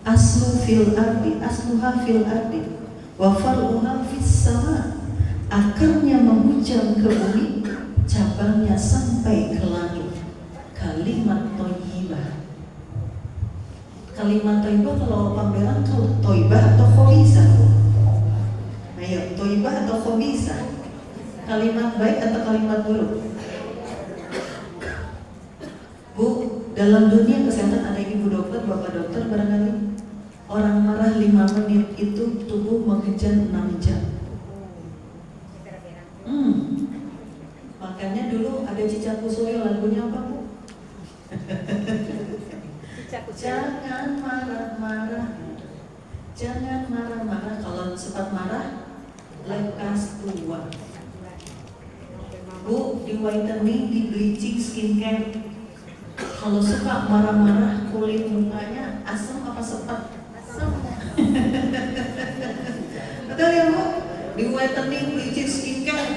Aslu fil ardi, asluha fil ardi, wa far'uha fis sama. Akarnya menghujam ke bumi, cabangnya sampai ke langit. Kalimat thayyibah. Kalimat thayyibah kalau pameran kalau thayyibah atau khabisah? Ayo, thayyibah atau khabisah? Kalimat baik atau kalimat buruk? Bu, dalam dunia kesehatan ada ibu dokter, bapak dokter barangkali. Orang marah 5 menit itu tubuh mengejar 6 jam. Makanya dulu ada Cica Kusuyo, lagunya apa Bu? Jangan marah-marah, jangan marah-marah. Kalau sempat marah, lekas keluar. Bu, di whitening, di bleaching, skincare. Kalau suka marah-marah, kulit mukanya asam apa sepet? Asam. Betul ya Bu? Di whitening, bleaching, skincare,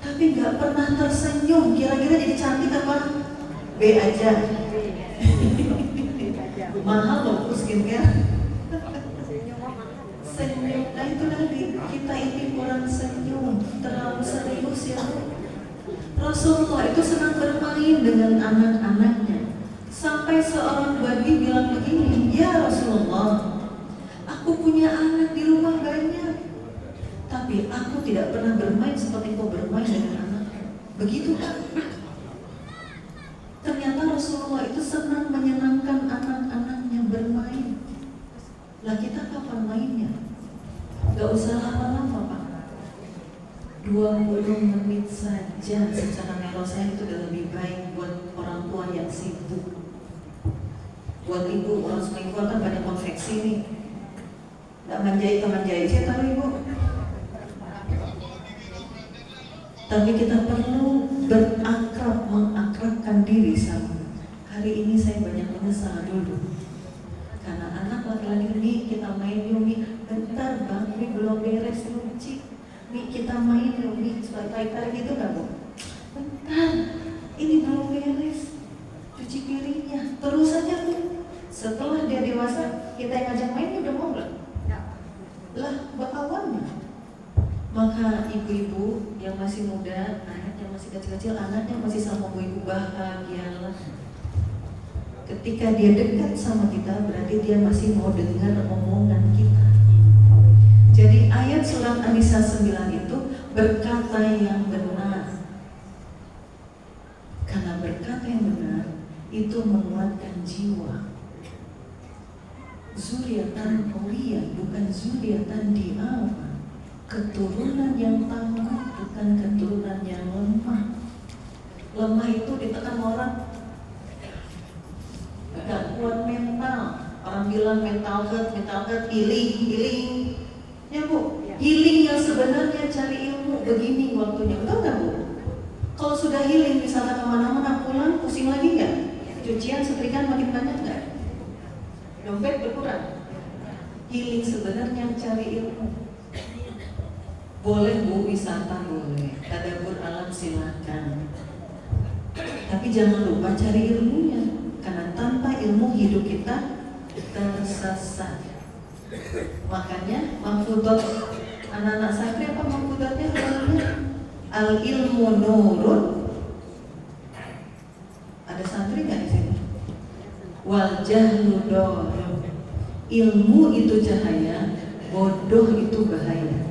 tapi nggak pernah tersenyum. Kira-kira jadi cantik apa? B aja. Mahal loh Bu skincare. Senyum. Nah itu tadi, kita ini kurang senyum, terlalu serius ya Bu. Rasulullah itu senang bermain dengan anak-anaknya. Sampai seorang babi bilang begini, ya Rasulullah, aku punya anak di rumah banyak, tapi aku tidak pernah bermain seperti kau bermain dengan anak. Begitu kan? Ternyata Rasulullah itu senang menyenangkan anak-anaknya bermain. Lah kita kapan mainnya? Gak usah lama-lama Pak. 20 menit saja secara neuroscience itu udah lebih baik buat orang tua yang sibuk. Buat ibu, orang semua ibu kan banyak konveksi nih. Gak manjai sih tahu ibu. Tapi kita perlu mengakrabkan diri sama. Hari ini saya banyak menyesal dulu. Karena anak laki-laki ini kita main yuk Mi, bentar bang, Mi belum beres nyuci. Mi kita main yuk Mi, supaya tarik-tarik gitu gak Bu? Bentar, ini belum beres, cuci piringnya. Terus aja Bu. Setelah dia dewasa, kita yang ngajak main udah mau gak? Lah, bakawannya. Maka ibu-ibu yang masih muda, anaknya masih kecil-kecil, anaknya masih sama ibu, bahagialah. Ketika dia dekat sama kita, berarti dia masih mau dengar omongan kita. Jadi ayat surat An-Nisa 9 itu berkata yang benar. Karena berkata yang benar itu menguatkan jiwa. Zuriatan qawiyah, bukan zuriatan di'afa. Keturunan yang tangguh, bukan keturunan yang lemah. Lemah itu ditekan orang, gak kuat mental. Orang bilang mental health, healing. Ya Bu, healing yang sebenarnya cari ilmu begini waktunya, betul gak Bu? Kalau sudah healing misalnya kemana-mana pulang pusing lagi gak? cucian setrika makin banyak nggak? Dompet berkurang. Healing sebenarnya cari ilmu. Boleh Bu, wisata boleh, tadabbur alam silakan. Tapi jangan lupa cari ilmunya, karena tanpa ilmu hidup kita tersesat. Makanya mahfudzat anak-anak santri apa mahfudzatnya namanya? Al ilmu nurun. Ada santri nggak di sini? Wal jahlu dorun. Ilmu itu cahaya, bodoh itu bahaya.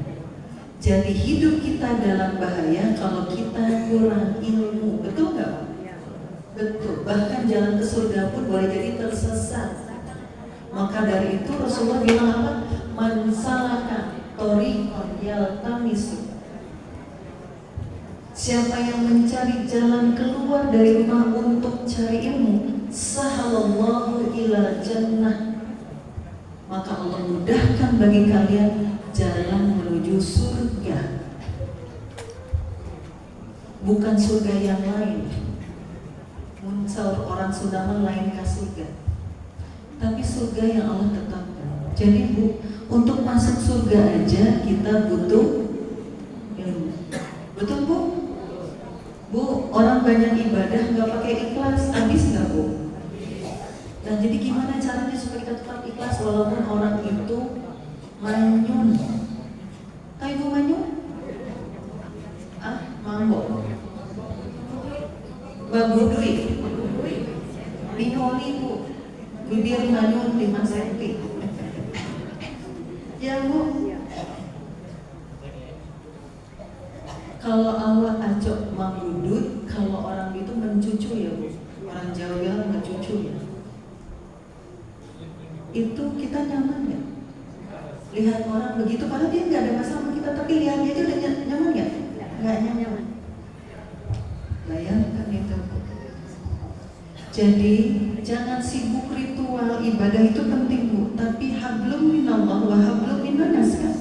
Jadi hidup kita dalam bahaya kalau kita kurang ilmu. Betul nggak Pak? Betul. Bahkan jalan ke surga pun boleh jadi tersesat. Maka dari itu Rasulullah bilang apa? Man salaka thoriqan yaltamisu. Siapa yang mencari jalan keluar dari rumah untuk cari ilmu, sahalallahu ila jannah. Maka Allah mudahkan bagi kalian jalan menuju surga. Bukan surga yang lain. Muncul orang Sunda lain ke surga. Tapi surga yang Allah tetapkan. Jadi Bu, untuk masuk surga aja kita butuh ilmu. Betul Bu? Bu, orang banyak ibadah nggak pakai ikhlas, habis nggak Bu? Nah jadi gimana caranya supaya kita tetap ikhlas walaupun orang itu manyun? Tahu Ibu manyun? Mambo. Babudui. Binoli Bu. Bibir manyun 5 cm. Ya Bu. Kalau Allah acok mambudut, kalau orang itu mencucu ya Bu. Orang Jawa bilang mencucu ya. Itu kita nyaman ya? Lihat orang begitu, padahal dia nggak ada masalah sama kita, tapi lihat dia udah nyaman nggak? Nggak nyaman. Bayangkan itu. Jadi jangan sibuk ritual ibadah itu penting Bu, tapi hablum minallah wa hablum minannas kan?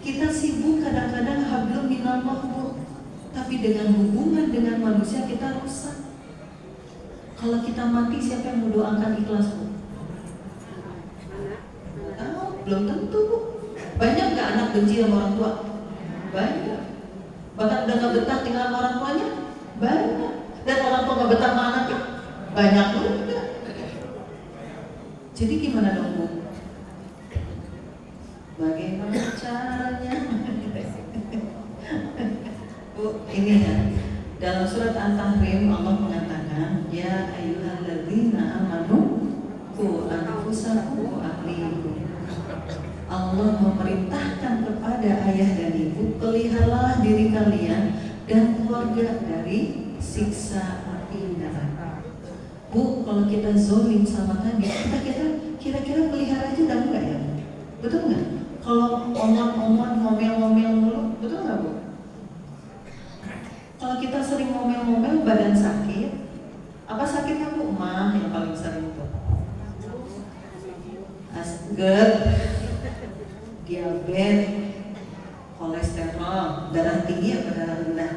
Kita sibuk kadang-kadang hablum minallah Bu, tapi dengan hubungan dengan manusia kita rusak. Kalau kita mati siapa yang mau doakan ikhlas Bu? Belum tentu Bu. Banyak nggak anak benci sama orang tua? Banyak. Bahkan udah nggak betah tinggal sama orang tuanya? Banyak. Dan orang tua nggak betah sama anaknya? Banyak juga. Jadi gimana dong Bu? Bagaimana caranya? Bu, ini ya. Dalam surat An-Tahrim Allah mengatakan, ya ayyuhalladzina amanu qu anfusakum wa ahlikum. Allah memerintahkan kepada ayah dan ibu, peliharalah diri kalian dan keluarga dari siksa api neraka. Bu, kalau kita zolim sama tadi, kita kira-kira pelihara aja udah enggak ya? Betul nggak? Kalau omong-omong, ngomel-ngomel mulu, betul nggak Bu? Kalau kita sering ngomel-ngomel, badan sakit. Apa sakitnya Bu? Mah yang paling sering tuh. Asgert, diabetes, kolesterol, darah tinggi atau darah rendah?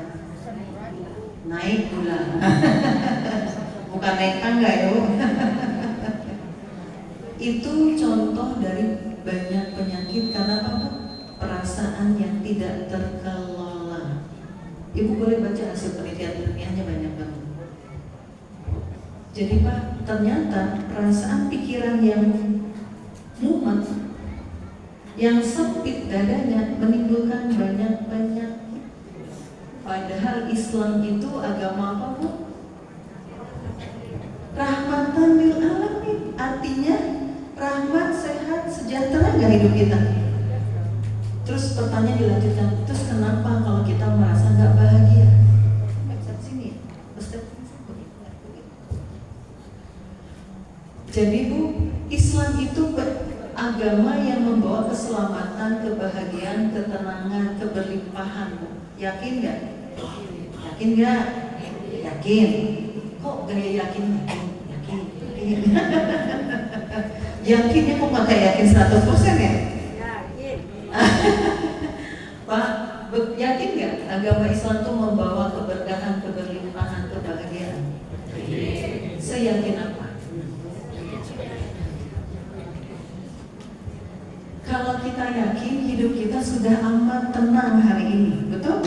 Naik gula. Bukan naik tangga ya Bu. Itu contoh dari banyak penyakit karena apa Bu? Perasaan yang tidak terkelola. Ibu boleh baca hasil penelitian ilmiahnya banyak banget. Jadi Pak, ternyata perasaan pikiran yang mumet, yang sempit dadanya menimbulkan banyak penyakit. Padahal Islam itu agama apa Bu? Rahmatan lil alamin. Artinya rahmat, sehat, sejahtera nggak hidup kita? Terus pertanyaan dilanjutkan, terus kenapa kalau kita merasa nggak bahagia? Sini, jadi Bu, Islam itu agama yang membawa keselamatan, kebahagiaan, ketenangan, keberlimpahan Bu. Yakin nggak? Yakin nggak? Yakin. Kok gaya yakin? Yakin. Yakinnya kok nggak kayak yakin 100% ya? Yakin. Pak, yakin nggak agama Islam itu membawa keberkahan, keberlimpahan, kebahagiaan? seyakin apa? Kalau kita yakin hidup kita sudah aman tenang hari ini, betul?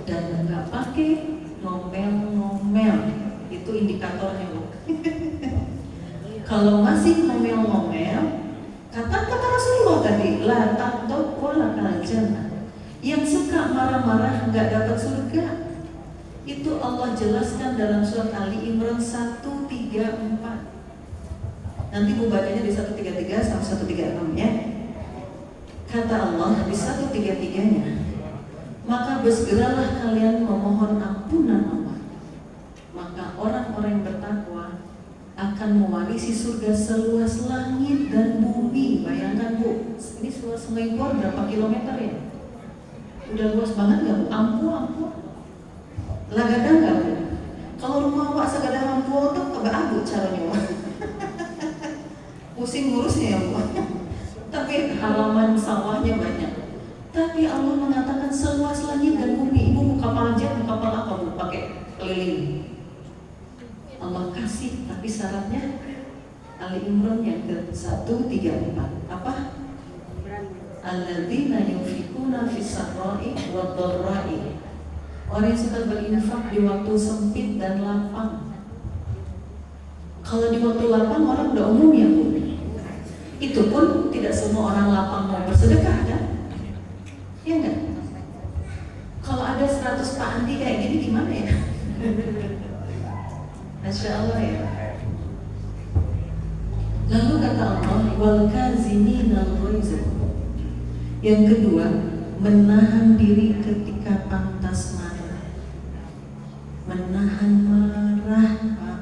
Dan nggak pakai ngomel-ngomel, itu indikatornya Bu. Kalau masih ngomel-ngomel, kata Rasulullah tadi, la taqtub wala jannah. Yang suka marah-marah nggak dapat surga. Itu Allah jelaskan dalam surat Ali Imran 134. Nanti Bu bacanya di 133 sampai 136 ya. Kata Allah di 133-nya, maka bersegeralah kalian memohon ampunan Allah. Maka orang-orang yang bertakwa akan mewarisi surga seluas langit dan bumi. Bayangkan Bu, ini seluas Sungai Bor berapa kilometer ya? Udah luas banget nggak Bu? Ampuh. Lagada nggak Bu? Kalau rumah awak segada ampuh tuh kagak abu caranya. Pusing ngurusnya ya Bu. Tapi halaman sawahnya banyak. Tapi Allah mengatakan seluas langit dan bumi. Ibu mau kapal jet, mau kapal apa Bu? Pakai keliling. Allah kasih, tapi syaratnya Ali Imran yang ke-134 apa? Alladzina yunfikuna fis-sarra'i wad-dharra'i. Orang yang suka berinfak di waktu sempit dan lapang. Kalau di waktu lapang orang udah umum ya Bu. Itu pun tidak semua orang lapang mau bersedekah kan? Ya enggak? Kalau ada 100 Pak Andi kayak gini gimana ya? Masya Allah ya. Lalu kata Allah, wal kaziminal ghaiz. Yang kedua, menahan diri ketika pantas marah. Menahan marah, Pak.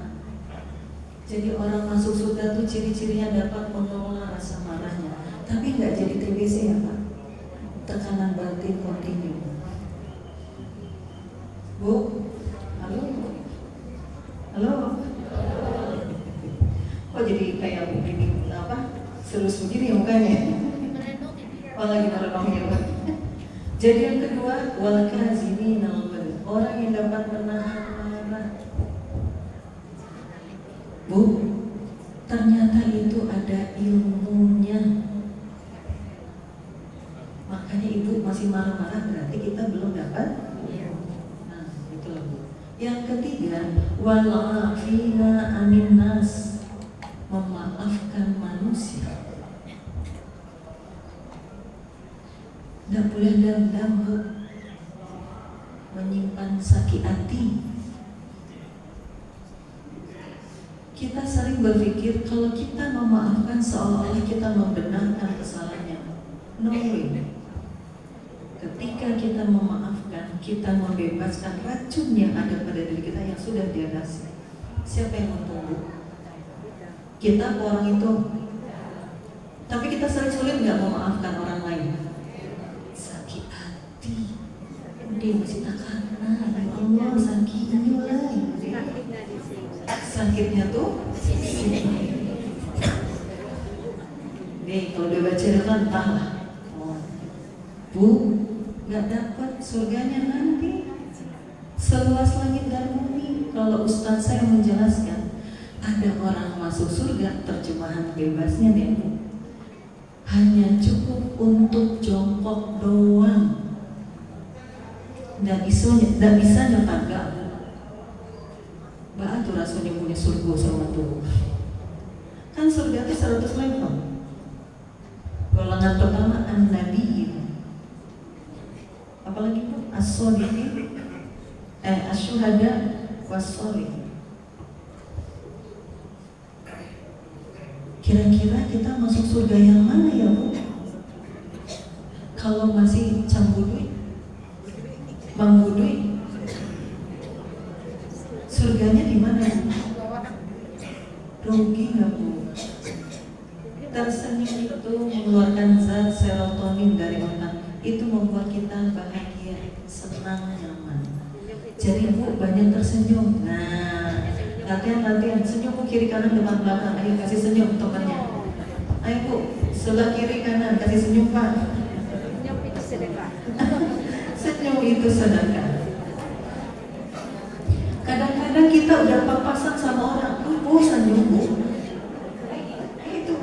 Jadi orang masuk surga tuh ciri-cirinya dapat mengelola rasa marahnya, tapi nggak jadi TBC ya Pak. Tekanan batin kontinu. Bu, halo. Halo. Kok jadi kayak begini apa? Serius begini ya mukanya? Oh lagi merenung ya Pak. Jadi yang kedua, wal kaziminal ghaiz. Orang yang dapat menahan marah. Bu, ternyata itu ada ilmunya. Makanya Ibu masih marah-marah berarti kita belum dapat. Nah, itulah Bu. Yang ketiga, wal'afina anin nas, memaafkan manusia. Tidak boleh dendam, Bu. Menyimpan sakit hati. Kita sering berpikir kalau kita memaafkan seolah-olah kita membenarkan kesalahannya. No way. Ketika kita memaafkan, kita membebaskan racun yang ada pada diri kita yang sudah diadasi. Siapa yang menunggu? Kita orang itu. Tapi kita sering sulit nggak memaafkan orang lain. Sakit hati. Dia masih tekanan. Ya Allah, sakitnya lagi. Sakitnya tuh. Nih, kalau dia baca kan entahlah. Bu, nggak dapat surganya nanti seluas langit dan bumi. Kalau Ustaz saya menjelaskan, ada orang masuk surga, terjemahan bebasnya nih Bu, hanya cukup untuk jongkok doang. Nggak bisa nyetangga. Mbak tuh rasanya punya surga sama tuh. Kan surga itu 100 level. Golongan pertama an-nabiyyin. Apalagi Bu? As-sholihin, as-syuhada was-sholihin. Kira-kira kita masuk surga yang mana ya Bu? Kalau masih cambudui, mambudui, surganya di mana? Rugi nggak Bu? Tersenyum itu mengeluarkan zat serotonin dari otak. Itu membuat kita bahagia, senang, nyaman. Jadi Bu banyak tersenyum. Nah, latihan senyum Bu, kiri kanan depan belakang. Ayo kasih senyum temannya. Ayo Bu, sebelah kiri kanan kasih senyum Pak. Senyum itu sedekah. Senyum itu sedekah. Kadang-kadang kita udah papasan sama orang, Bu senyum Bu. Itu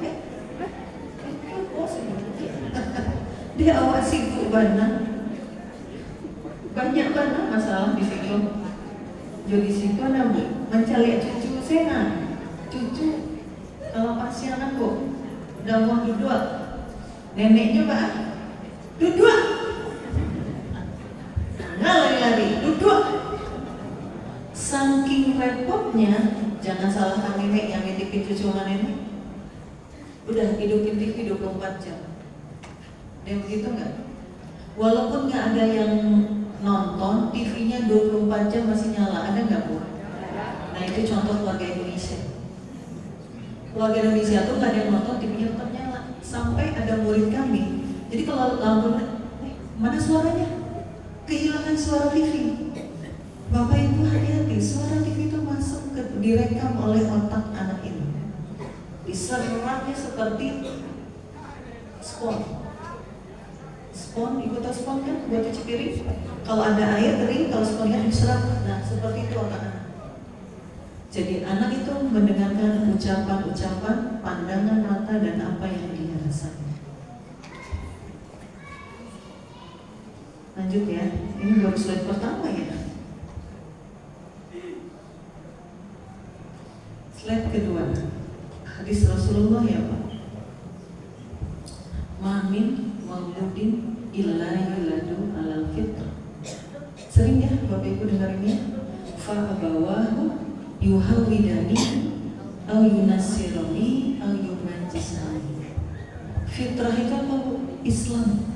dia awasi Bu Bana. Banyak banget masalah di situ. Jadi situ Bu mencari cucu saya. Cucu kalau pasiennya Bu udah mau duduk, neneknya Pak duduk, nggak lari-lari duduk. Saking repotnya, jangan salahkan nenek yang ngintipin cucu sama nenek. Udah hidupin TV 24 jam. Dia begitu nggak? Walaupun nggak ada yang nonton, TV-nya 24 jam masih nyala. Ada nggak Bu? Nah itu contoh keluarga Indonesia. Keluarga Indonesia tuh nggak ada yang nonton, TV-nya tetap nyala. Sampai ada murid kami. Jadi kalau lampu, mana suaranya? Kehilangan suara TV. Bapak Ibu hati-hati, suara TV itu masuk direkam oleh otak anak ini. Diserapnya seperti spon. Spon, ikut tahu spon kan? Buat cuci piring. Kalau ada air kering, kalau sponnya diserap. Nah, seperti itu anak-anak. Jadi anak itu mendengarkan ucapan-ucapan, pandangan mata dan apa yang dia rasakan. Lanjut ya, ini baru slide pertama ya. Slide kedua, hadis Rasulullah ya Pak. Mamin mauludin illa yuladu alal fitr. Sering ya Bapak Ibu dengarnya. Fa abawahu yuhawidani au yunasironi au yumajisani. Fitrah itu apa Bu? Islam.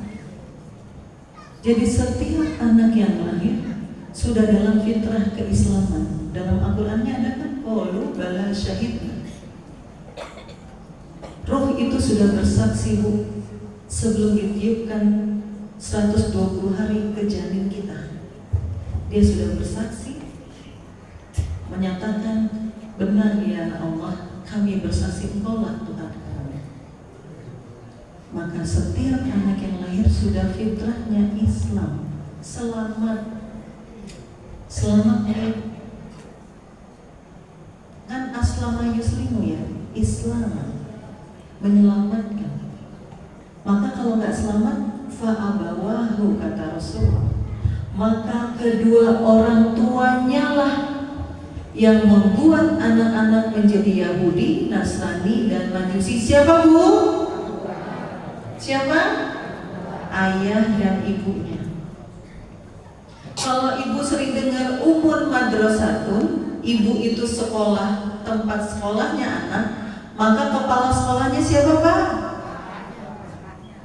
Jadi setiap anak yang lahir sudah dalam fitrah keislaman. Dalam Al-Qur'annya ada kan? Qalu bala syahidna. Roh itu sudah bersaksi Bu sebelum ditiupkan 120 hari ke janin kita. Dia sudah bersaksi, menyatakan benar ya Allah, kami bersaksi Engkaulah Tuhan kami. Maka setiap anak yang lahir sudah fitrahnya Islam. Selamat ya. Kan aslama yuslimu ya, Islam menyelamatkan. Maka kalau nggak selamat, fa'abawahu kata Rasul, maka kedua orang tuanya lah yang membuat anak-anak menjadi Yahudi, Nasrani dan Majusi. Siapa Bu? Siapa? Ayah dan ibunya. Kalau ibu sering dengar umur madrasatun, ibu itu sekolah, tempat sekolahnya anak, maka kepala sekolahnya siapa Pak?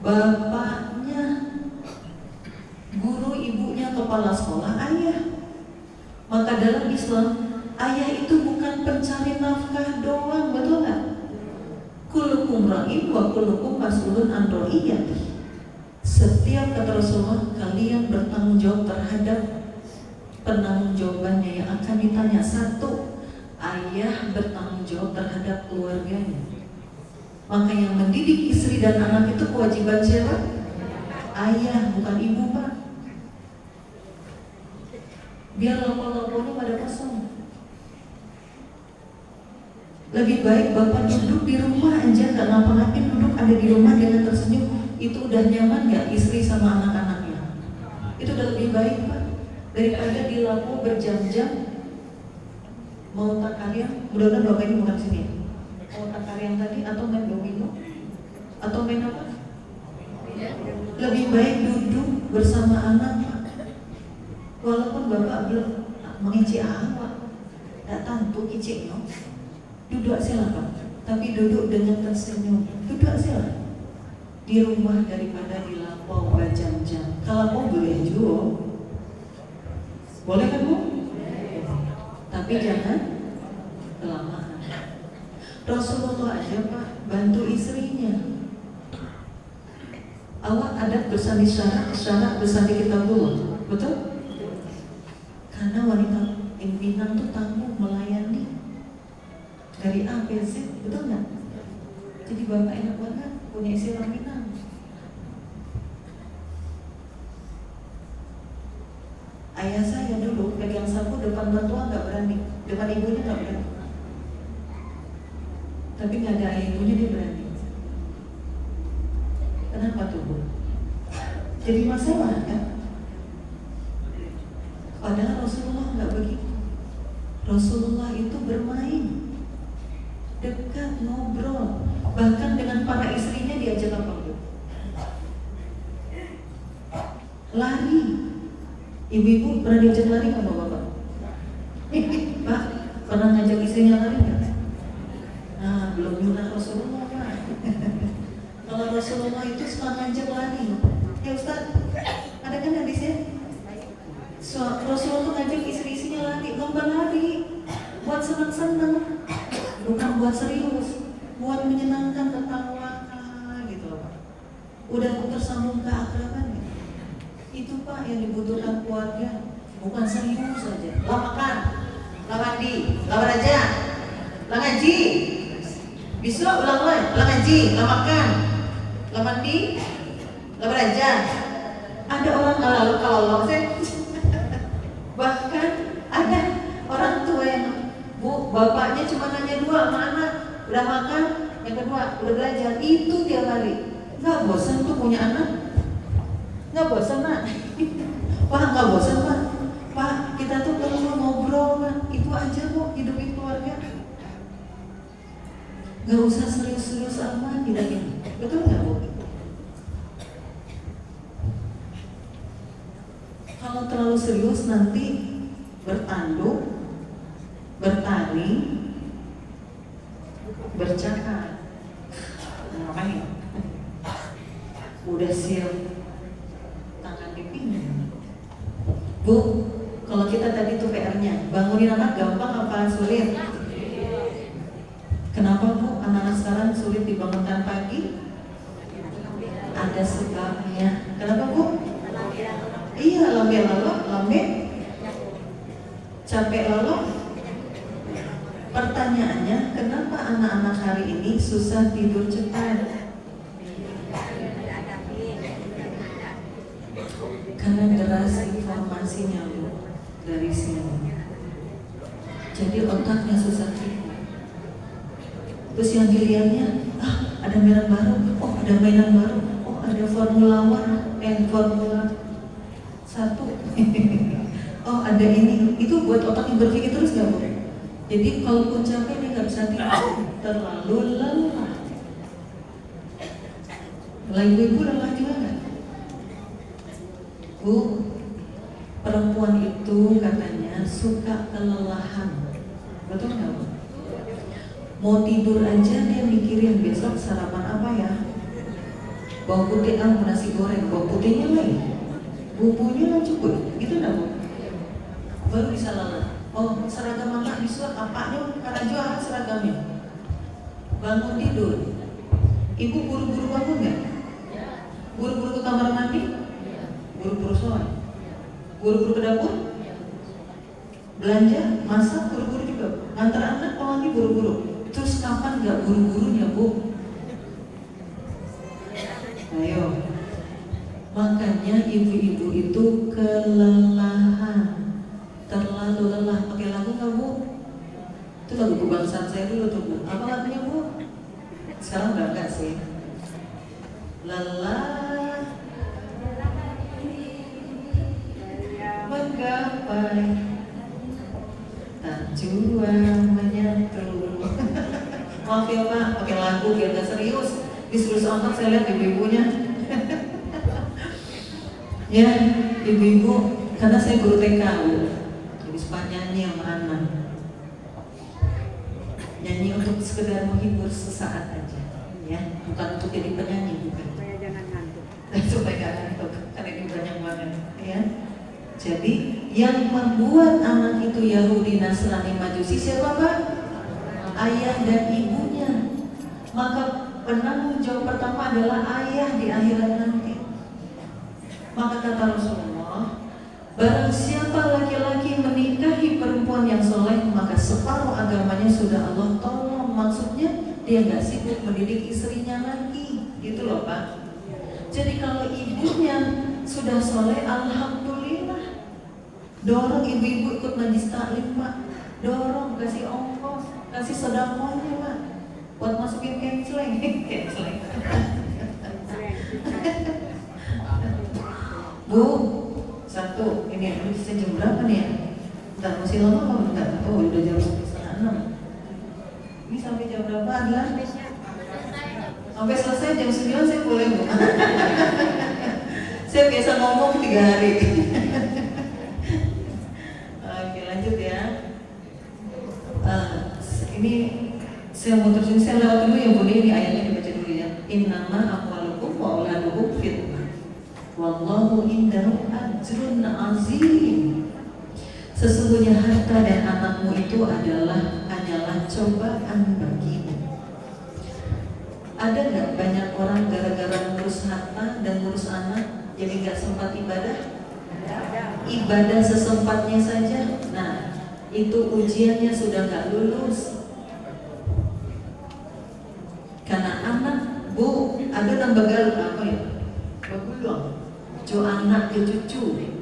Bapaknya. Guru ibunya kepala sekolah ayah. Maka dalam Islam, ayah itu bukan pencari nafkah doang, betul nggak? Kullukum ra'in wa kullukum mas'ulun an ra'iyati. Setiap kata Rasulullah, kalian bertanggung jawab terhadap penanggung-jawabannya yang akan ditanya. Satu, ayah bertanggung jawab terhadap keluarganya. Maka yang mendidik istri dan anak itu kewajiban siapa? Ayah, bukan ibu Pak. Biar lapo-laponya pada kosong. Lebih baik Bapak duduk di rumah aja, gak ngapa-ngapain, duduk ada di rumah dengan tersenyum. Itu udah nyaman gak istri sama anak-anaknya? Itu udah lebih baik Pak, daripada di lapo berjam-jam mau takarya. Mudah-mudahan Bapak ini bukan sini ya. Mau takarya yang tadi atau main domino atau main apa? Lebih baik duduk bersama anak Pak. Walaupun Bapak belum mengicik awak, tak tantu kiciknya, duduk silakan. Tapi duduk dengan tersenyum, duduk silakan. Di rumah daripada di lapau berjam-jam. Kalau boleh juga, boleh kan Bu? Tapi jangan kelamaan. Rasulullah aja Pak bantu istrinya. Awak adat bersandi syarat bersandi kitabullah, betul? Karena wanita pimpinan tuh tangguh melayani dari A ke Z, betul nggak? Jadi Bapak enak banget punya istri orang Minang. Ayah saya dulu pegang sapu depan mertua nggak berani, depan ibunya nggak berani. tapi nggak ada ayah ibunya dia berani. Kenapa tuh Bu? Jadi masalah kan? Padahal Rasulullah nggak begitu. Rasulullah itu bermain, dekat, ngobrol, bahkan dengan para istrinya diajak apa Bu? Lari. Ibu-ibu pernah diajak lari nggak Bapak? Pak, pernah ngajak istrinya lari nggak? Nah, belum nyunah Rasulullah Pak. Kalau Rasulullah itu suka ngajak lari. Ya Ustaz, ada kan hadisnya? Rasulullah tuh ngajak istri-istrinya lari, lomba lari, buat senang-senang, bukan buat serius, buat menyenangkan, ketawa gitu loh Pak. Udah tersambung keakraban ya. Itu Pak yang dibutuhkan keluarga, bukan serius saja. Lah makan, lah mandi, lah belajar, lah ngaji. Besok ulang lagi, lah ngaji, lah makan, lah mandi, lah belajar. Ada orang kalau saya bahkan ada orang tua yang Bu, bapaknya cuma nanya dua sama anak, udah makan, yang kedua udah belajar, itu tiap hari. Nggak bosan tuh punya anak? Nggak bosan Pak? Pak nggak bosan Pak? Pak kita tuh perlu ngobrol Pak, itu aja kok hidupin keluarga. Nggak usah serius-serius amat kita ini, betul nggak Bu? Kalau terlalu serius nanti bertanduk, bertani, bercakap. Makanya udah siap tangan di pinggang. Bu, kalau kita tadi tuh PR-nya bangunin anak gampang apa sulit? Kenapa Bu anak-anak sekarang sulit dibangunkan pagi? Ada sebabnya. Kenapa Bu? Iya, lambe capek lalu. Pertanyaannya, kenapa anak-anak hari ini susah tidur cepat? Karena deras informasinya Bu dari sini. Jadi otaknya susah tidur. Terus yang dilihatnya, ada mainan baru, ada mainan baru, ada Formula One, Formula 1. Ada ini, itu buat otaknya berpikir terus nggak Bu? Jadi kalaupun capek dia nggak bisa tidur, terlalu lelah. Ibu lelah juga nggak? Bu, perempuan itu katanya suka kelelahan, betul nggak Bu? Mau tidur aja dia mikirin besok sarapan apa ya? Bawang putih nasi goreng, bawang putihnya lagi, bumbunya lah cukup, gitu nggak Bu? Baru bisa lelah. Seragam anak disuap apanya karena jualan seragamnya. Bangun tidur. Ibu buru-buru bangun nggak? Buru-buru ke kamar mandi? Buru-buru sholat? Buru-buru ke dapur? Belanja, masak, buru-buru juga. Ngantar anak kalau lagi buru-buru. Terus kapan nggak buru-burunya Bu? Ayo. Makanya ibu-ibu itu kelelahan, terlalu lelah. Pakai lagu nggak Bu? Itu lagu kebangsaan saya dulu tuh Bu. Apa lagunya Bu? Sekarang udah enggak sih. Lelah menggapai tujuan menyatu. Maaf ya Pak, pakai lagu biar gak serius. Serius amat saya lihat ibu-ibunya. Ya, ibu-ibu, karena saya guru TK Bu. Jadi suka nyanyi sama anak. Nyanyi untuk sekedar menghibur sesaat aja, ya, bukan untuk jadi penyanyi, bukan. Supaya jangan ngantuk. Supaya jangan ngantuk, karena ini banyak banget, ya. Jadi yang membuat anak itu Yahudi, Nasrani, Majusi siapa Pak? Ayah dan ibunya. Maka penanggung jawab pertama adalah ayah di akhirat nanti. Maka kata Rasulullah, barang siapa laki-laki menikahi perempuan yang soleh, maka separuh agamanya sudah Allah tolong. Maksudnya dia nggak sibuk mendidik istrinya lagi, gitu loh Pak. Jadi kalau ibunya sudah soleh, alhamdulillah. Dorong ibu-ibu ikut majlis taklim Pak. Dorong, kasih ongkos, kasih sedekahnya Pak. buat masukin kenceleng. Bu, satu, ini jam berapa nih ya? Bentar, masih lama apa bentar? Oh, udah jam 5:30. Ini sampai jam berapa adalah? Sampai selesai jam 9 saya boleh bu. Saya biasa ngomong 3 hari. Oke, lanjut ya. Ini saya mau terjun, saya lewat dulu ya bu, ini ayatnya dibaca dulu ya. Innama amwalukum wa auladukum fitnah. Wallahu indahu ajrun azim. Sesungguhnya harta dan anakmu itu hanyalah cobaan bagimu. Ada nggak banyak orang gara-gara ngurus harta dan ngurus anak jadi nggak sempat ibadah? Ibadah sesempatnya saja. Nah, itu ujiannya sudah nggak lulus. Karena anak, bu, ada nambah galuh apa ya? Bagulung. Jo anak, jo cucu.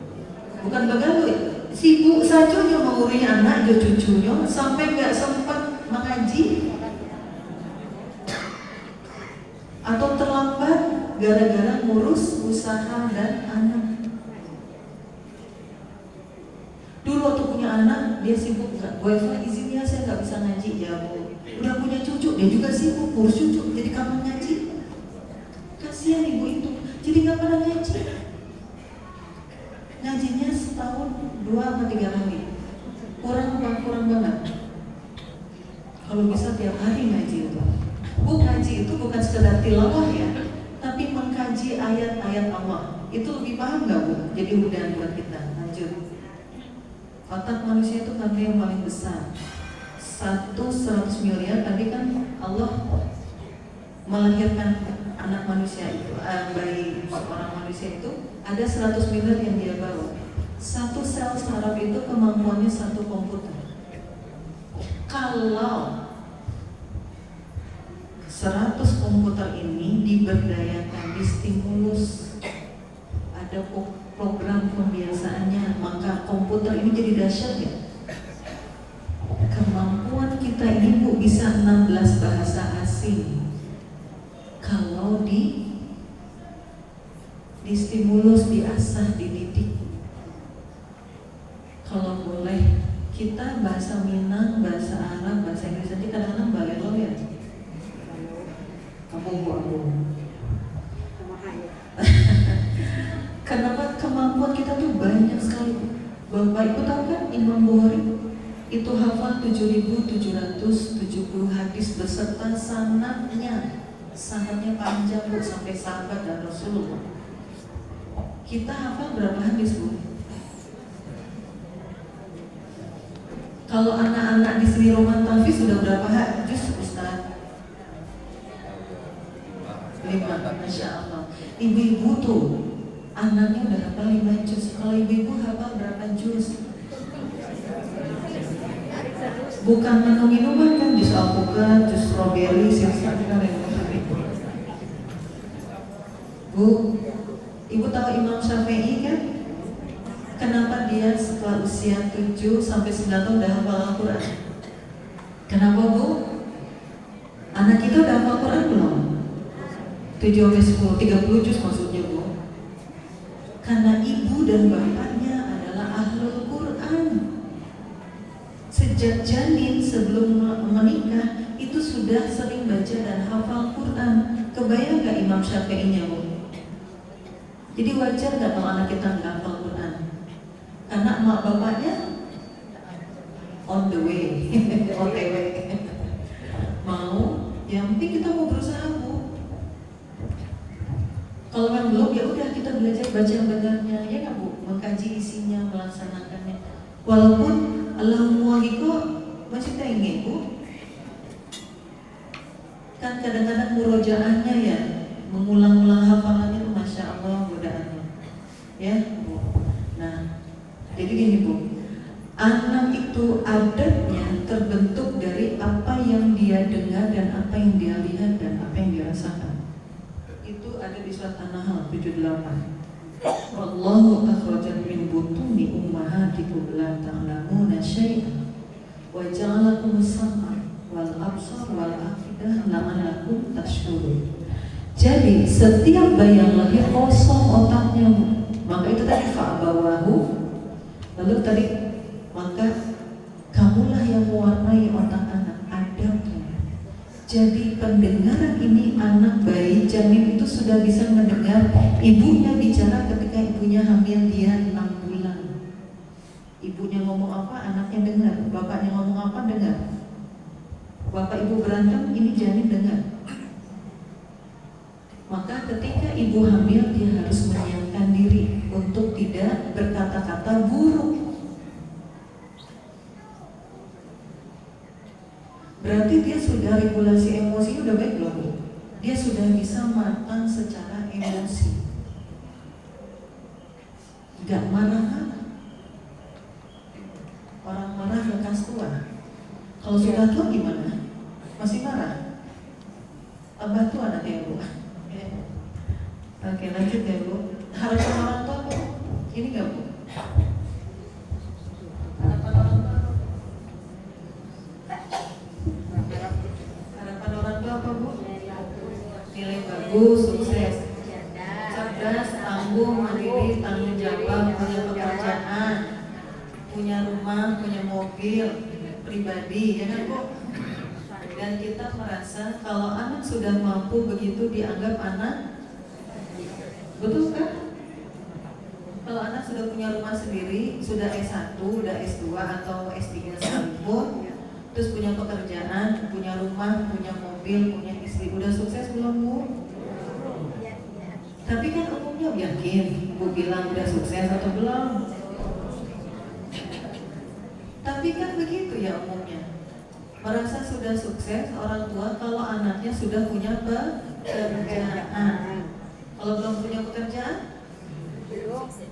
Bukan bagalu, sibuk saja yang mengurus anak, jo cucunya sampai nggak sempat mengaji. Atau terlambat gara-gara ngurus usaha dan anak. Dulu waktu punya anak, dia sibuk nggak? Wifi izin ya, saya nggak bisa ngaji ya bu. Udah punya cucu, dia juga sibuk ngurus cucu. Jadi kapan ngaji? Kasihan ibu itu, jadi nggak pernah ngaji. Ngajinya setahun 2 atau 3 kali. Kurang banget. Kalau bisa tiap hari ngaji itu. Bu, ngaji itu bukan sekedar tilawah ya, tapi mengkaji ayat-ayat Allah. Itu lebih paham nggak bu? Jadi udah buat kita. Lanjut. Otak manusia itu kan yang paling besar. 100 miliar. Tadi kan Allah melahirkan anak manusia itu, bayi seorang manusia itu ada 100 miliar yang dia bawa. Satu sel saraf itu kemampuannya 1 komputer. Kalau 100 komputer ini diberdayakan, distimulus, ada program pembiasaannya, maka komputer ini jadi dahsyat ya. Kemampuan kita ini bu bisa 16 bahasa asing kalau distimulus, diasah, dididik. Kalau boleh kita bahasa Minang, bahasa Arab, bahasa Inggris aja kadang-kadang balelo ya. Kamu bu. Kenapa kemampuan kita tuh banyak sekali. Bapak Ibu tahu kan Imam Bukhari itu hafal 7.770 hadis beserta sanadnya. Sanadnya panjang bu, sampai sahabat dan Rasulullah. Kita hafal berapa hadis bu? Kalau anak-anak di sini Roman Tafiz sudah berapa juz Ustaz? 5, Masya Allah. Ibu-ibu tuh anaknya udah hafal 5 juz. Kalau ibu-ibu hafal berapa juz? Bukan menu minuman kan, jus alpukat, jus strawberry, silahkan kan yang Bu, ibu tahu Imam Syafi'i kan? Kenapa dia setelah usia 7 sampai 9 tahun udah hafal Al-Quran? Kenapa bu? Anak kita udah hafal Al-Quran belum? 7 sampai 10, 30 juz maksudnya bu. Karena ibu dan bapaknya adalah ahlul Quran. Sejak janin sebelum menikah itu sudah sering baca dan hafal Quran. Kebayang gak Imam Syafi'inya bu? Jadi wajar gak kalau anak kita nggak hafal Quran? Karena emak bapaknya on the way, OTW. Mau, yang penting kita mau berusaha bu. Kalau memang belum ya udah kita belajar baca yang benarnya, ya nggak bu? Mengkaji isinya, melaksanakannya. Walaupun Allahumma masih ingin bu. Kan kadang-kadang murojaahnya ya, mengulang-ulang hafalannya tuh Masya Allah godaannya. Ya bu. Nah, jadi gini bu, anak itu adatnya terbentuk dari apa yang dia dengar dan apa yang dia lihat dan apa yang dia rasakan. Itu ada di surat An-Nahl 78. Wallahu akhrajakum min butuni ummahatikum la ta'lamuna syai'an wa ja'alakum as-sam'a wal wal absar wal afidah la'allakum tashkurun. Jadi setiap bayi yang lahir kosong otaknya, maka itu tadi fa'abawahu. Lalu tadi maka kamulah yang mewarnai otak anak, adabnya. Jadi pendengaran ini anak bayi janin itu sudah bisa mendengar ibunya bicara ketika ibunya hamil dia 6 bulan. Ibunya ngomong apa, anaknya dengar. Bapaknya ngomong apa, dengar. Bapak ibu berantem, ini janin dengar. Maka ketika ibu hamil dia harus menyiapkan diri untuk tidak berkata-kata buruk. Berarti dia sudah regulasi emosi udah baik belum? Dia sudah bisa matang secara emosi. Gak marah-marah. Orang marah lekas tua. Kalau sudah tua gimana? Masih marah? Abah tua nanti ya Bu. Oke, lanjut ya Bu. Harapan orang tua Bu, ini gak Bu? Harapan orang tua apa? Harapan orang tua apa Bu? Nilai bagus, sukses, cerdas, tangguh, mandiri, tanggung jawab, punya pekerjaan, punya rumah, punya mobil pribadi, ya kan Bu? Dan kita merasa kalau anak sudah mampu begitu dianggap anak. Betul kan? Kalau anak sudah punya rumah sendiri, sudah S1, udah S2 atau S3 sekalipun, terus punya pekerjaan, punya rumah, punya mobil, punya istri, udah sukses belum Bu? Tapi kan umumnya yakin, Bu bilang udah sukses atau belum? Tapi kan begitu ya umumnya. Merasa sudah sukses orang tua kalau anaknya sudah punya pekerjaan. Kalau belum punya pekerjaan,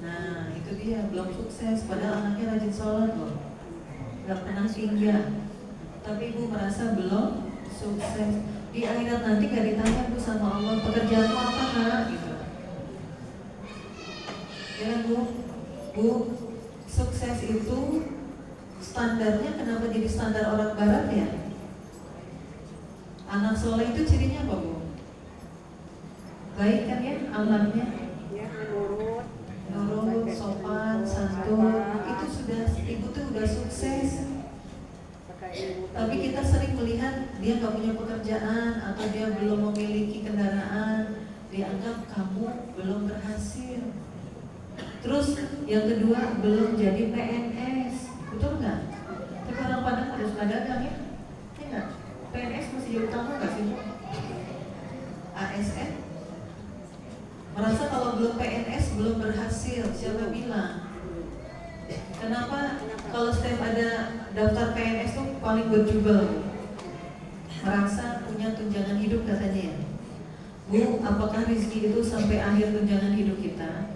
nah itu dia belum sukses. Padahal anaknya rajin sholat loh, gak pernah singgah. Tapi ibu merasa belum sukses. Di akhirat nanti gak ditanya Bu sama Allah, pekerjaanmu apa nak? Gitu. Ya Bu, sukses itu standarnya kenapa jadi standar orang barat ya? Anak soleh itu cirinya apa Bu? Baik kan ya, akhlaknya? Nurut, sopan, santun. Itu sudah, ibu tuh udah sukses. Tapi kita sering melihat dia gak punya pekerjaan atau dia belum memiliki kendaraan, dianggap kamu belum berhasil. Terus yang kedua belum jadi PNS, betul nggak? Tapi orang Padang harus dagang ya, ya nggak? PNS masih jadi utama nggak sih? ASN merasa kalau belum PNS belum berhasil, siapa bilang? Kenapa kalau setiap ada daftar PNS tuh paling berjubel? Merasa punya tunjangan hidup katanya ya. Bu, apakah rezeki itu sampai akhir tunjangan hidup kita?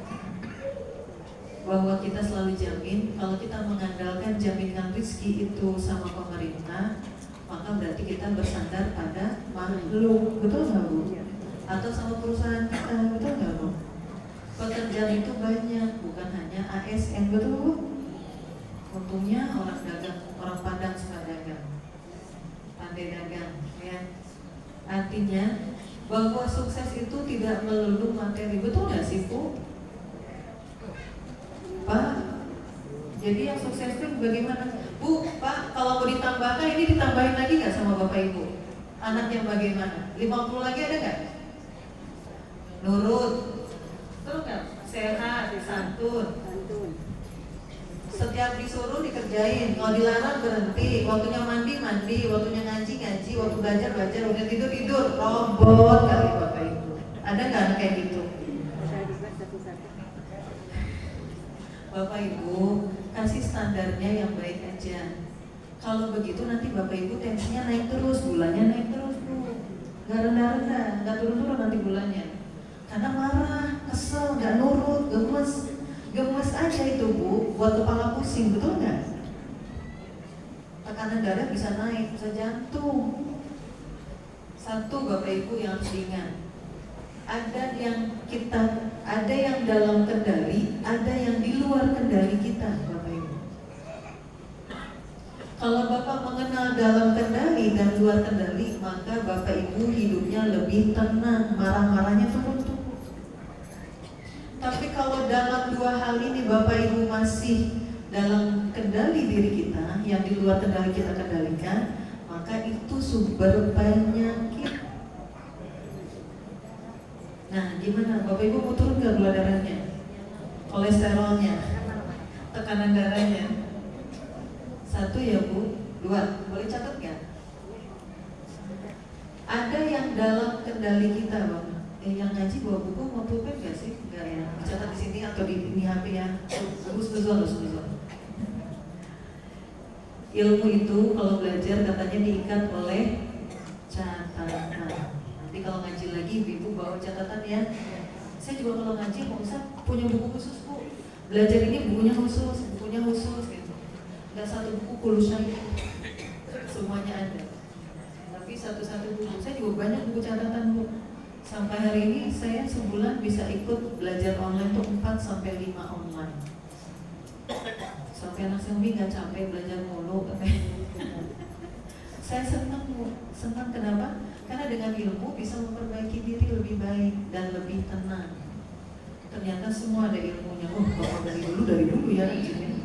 Bahwa kita selalu jamin, kalau kita mengandalkan jaminan rezeki itu sama pemerintah, maka berarti kita bersandar pada makhluk, betul nggak Bu? Atau sama perusahaan kita, betul nggak Bu? Pekerjaan itu banyak, bukan hanya ASN, betul Bu? Untungnya orang dagang, orang Padang suka dagang, pandai dagang, ya. Artinya bahwa sukses itu tidak melulu materi, betul nggak sih Bu? Pak, jadi yang sukses itu bagaimana? Bu, Pak, kalau mau ditambahkan ini ditambahin lagi nggak sama Bapak Ibu? Anak yang bagaimana? 50 lagi ada nggak? Nurut, betul nggak? Sehat, santun. Setiap disuruh dikerjain, kalau dilarang berhenti. Waktunya mandi, waktunya ngaji, waktu belajar, udah tidur, robot kali Bapak Ibu. Ada nggak anak kayak gitu? Bapak Ibu, kasih standarnya yang baik aja. Kalau begitu nanti Bapak Ibu tensinya naik terus, gulanya naik terus Bu. Gak rendah-rendah, gak turun-turun nanti gulanya. Karena marah, kesel, gak nurut, gemes aja itu Bu, buat kepala pusing, betul gak? Tekanan darah bisa naik, bisa jantung. Satu Bapak Ibu yang harus diingat, ada yang dalam kendali, ada yang di luar kendali kita, Bapak Ibu. Kalau Bapak mengenal dalam kendali dan luar kendali, maka Bapak Ibu hidupnya lebih tenang, marah-marahnya turun-turun. Tapi kalau dalam dua hal ini Bapak Ibu masih dalam kendali diri kita, yang di luar kendali kita kendalikan, maka itu sumber penyakit. Nah, gimana? Bapak Ibu mau turun gak gula darahnya? Kolesterolnya? Tekanan darahnya? 1 ya Bu, 2, boleh catat gak? Ada yang dalam kendali kita Bapak. Yang ngaji bawa buku mau pulpen gak sih? Enggak ya, dicatat di sini atau di HP ya. Bagus. Ilmu itu kalau belajar katanya diikat oleh catatan. Nanti kalau ngaji lagi Ibu bawa catatan ya. Saya juga kalau ngaji mau usah punya buku khusus Bu. Belajar ini bukunya khusus gitu. Gak satu buku kulusan semuanya ada. Tapi satu-satu buku. Saya juga banyak buku catatan Bu. Sampai hari ini saya sebulan bisa ikut belajar online tuh 4-5 online. Sampai anak Sembi gak capek belajar mulu katanya. Saya senang Bu. Senang kenapa? Karena dengan ilmu bisa memperbaiki diri lebih baik dan lebih tenang. Ternyata semua ada ilmunya. Bapak dari dulu ya rajinnya.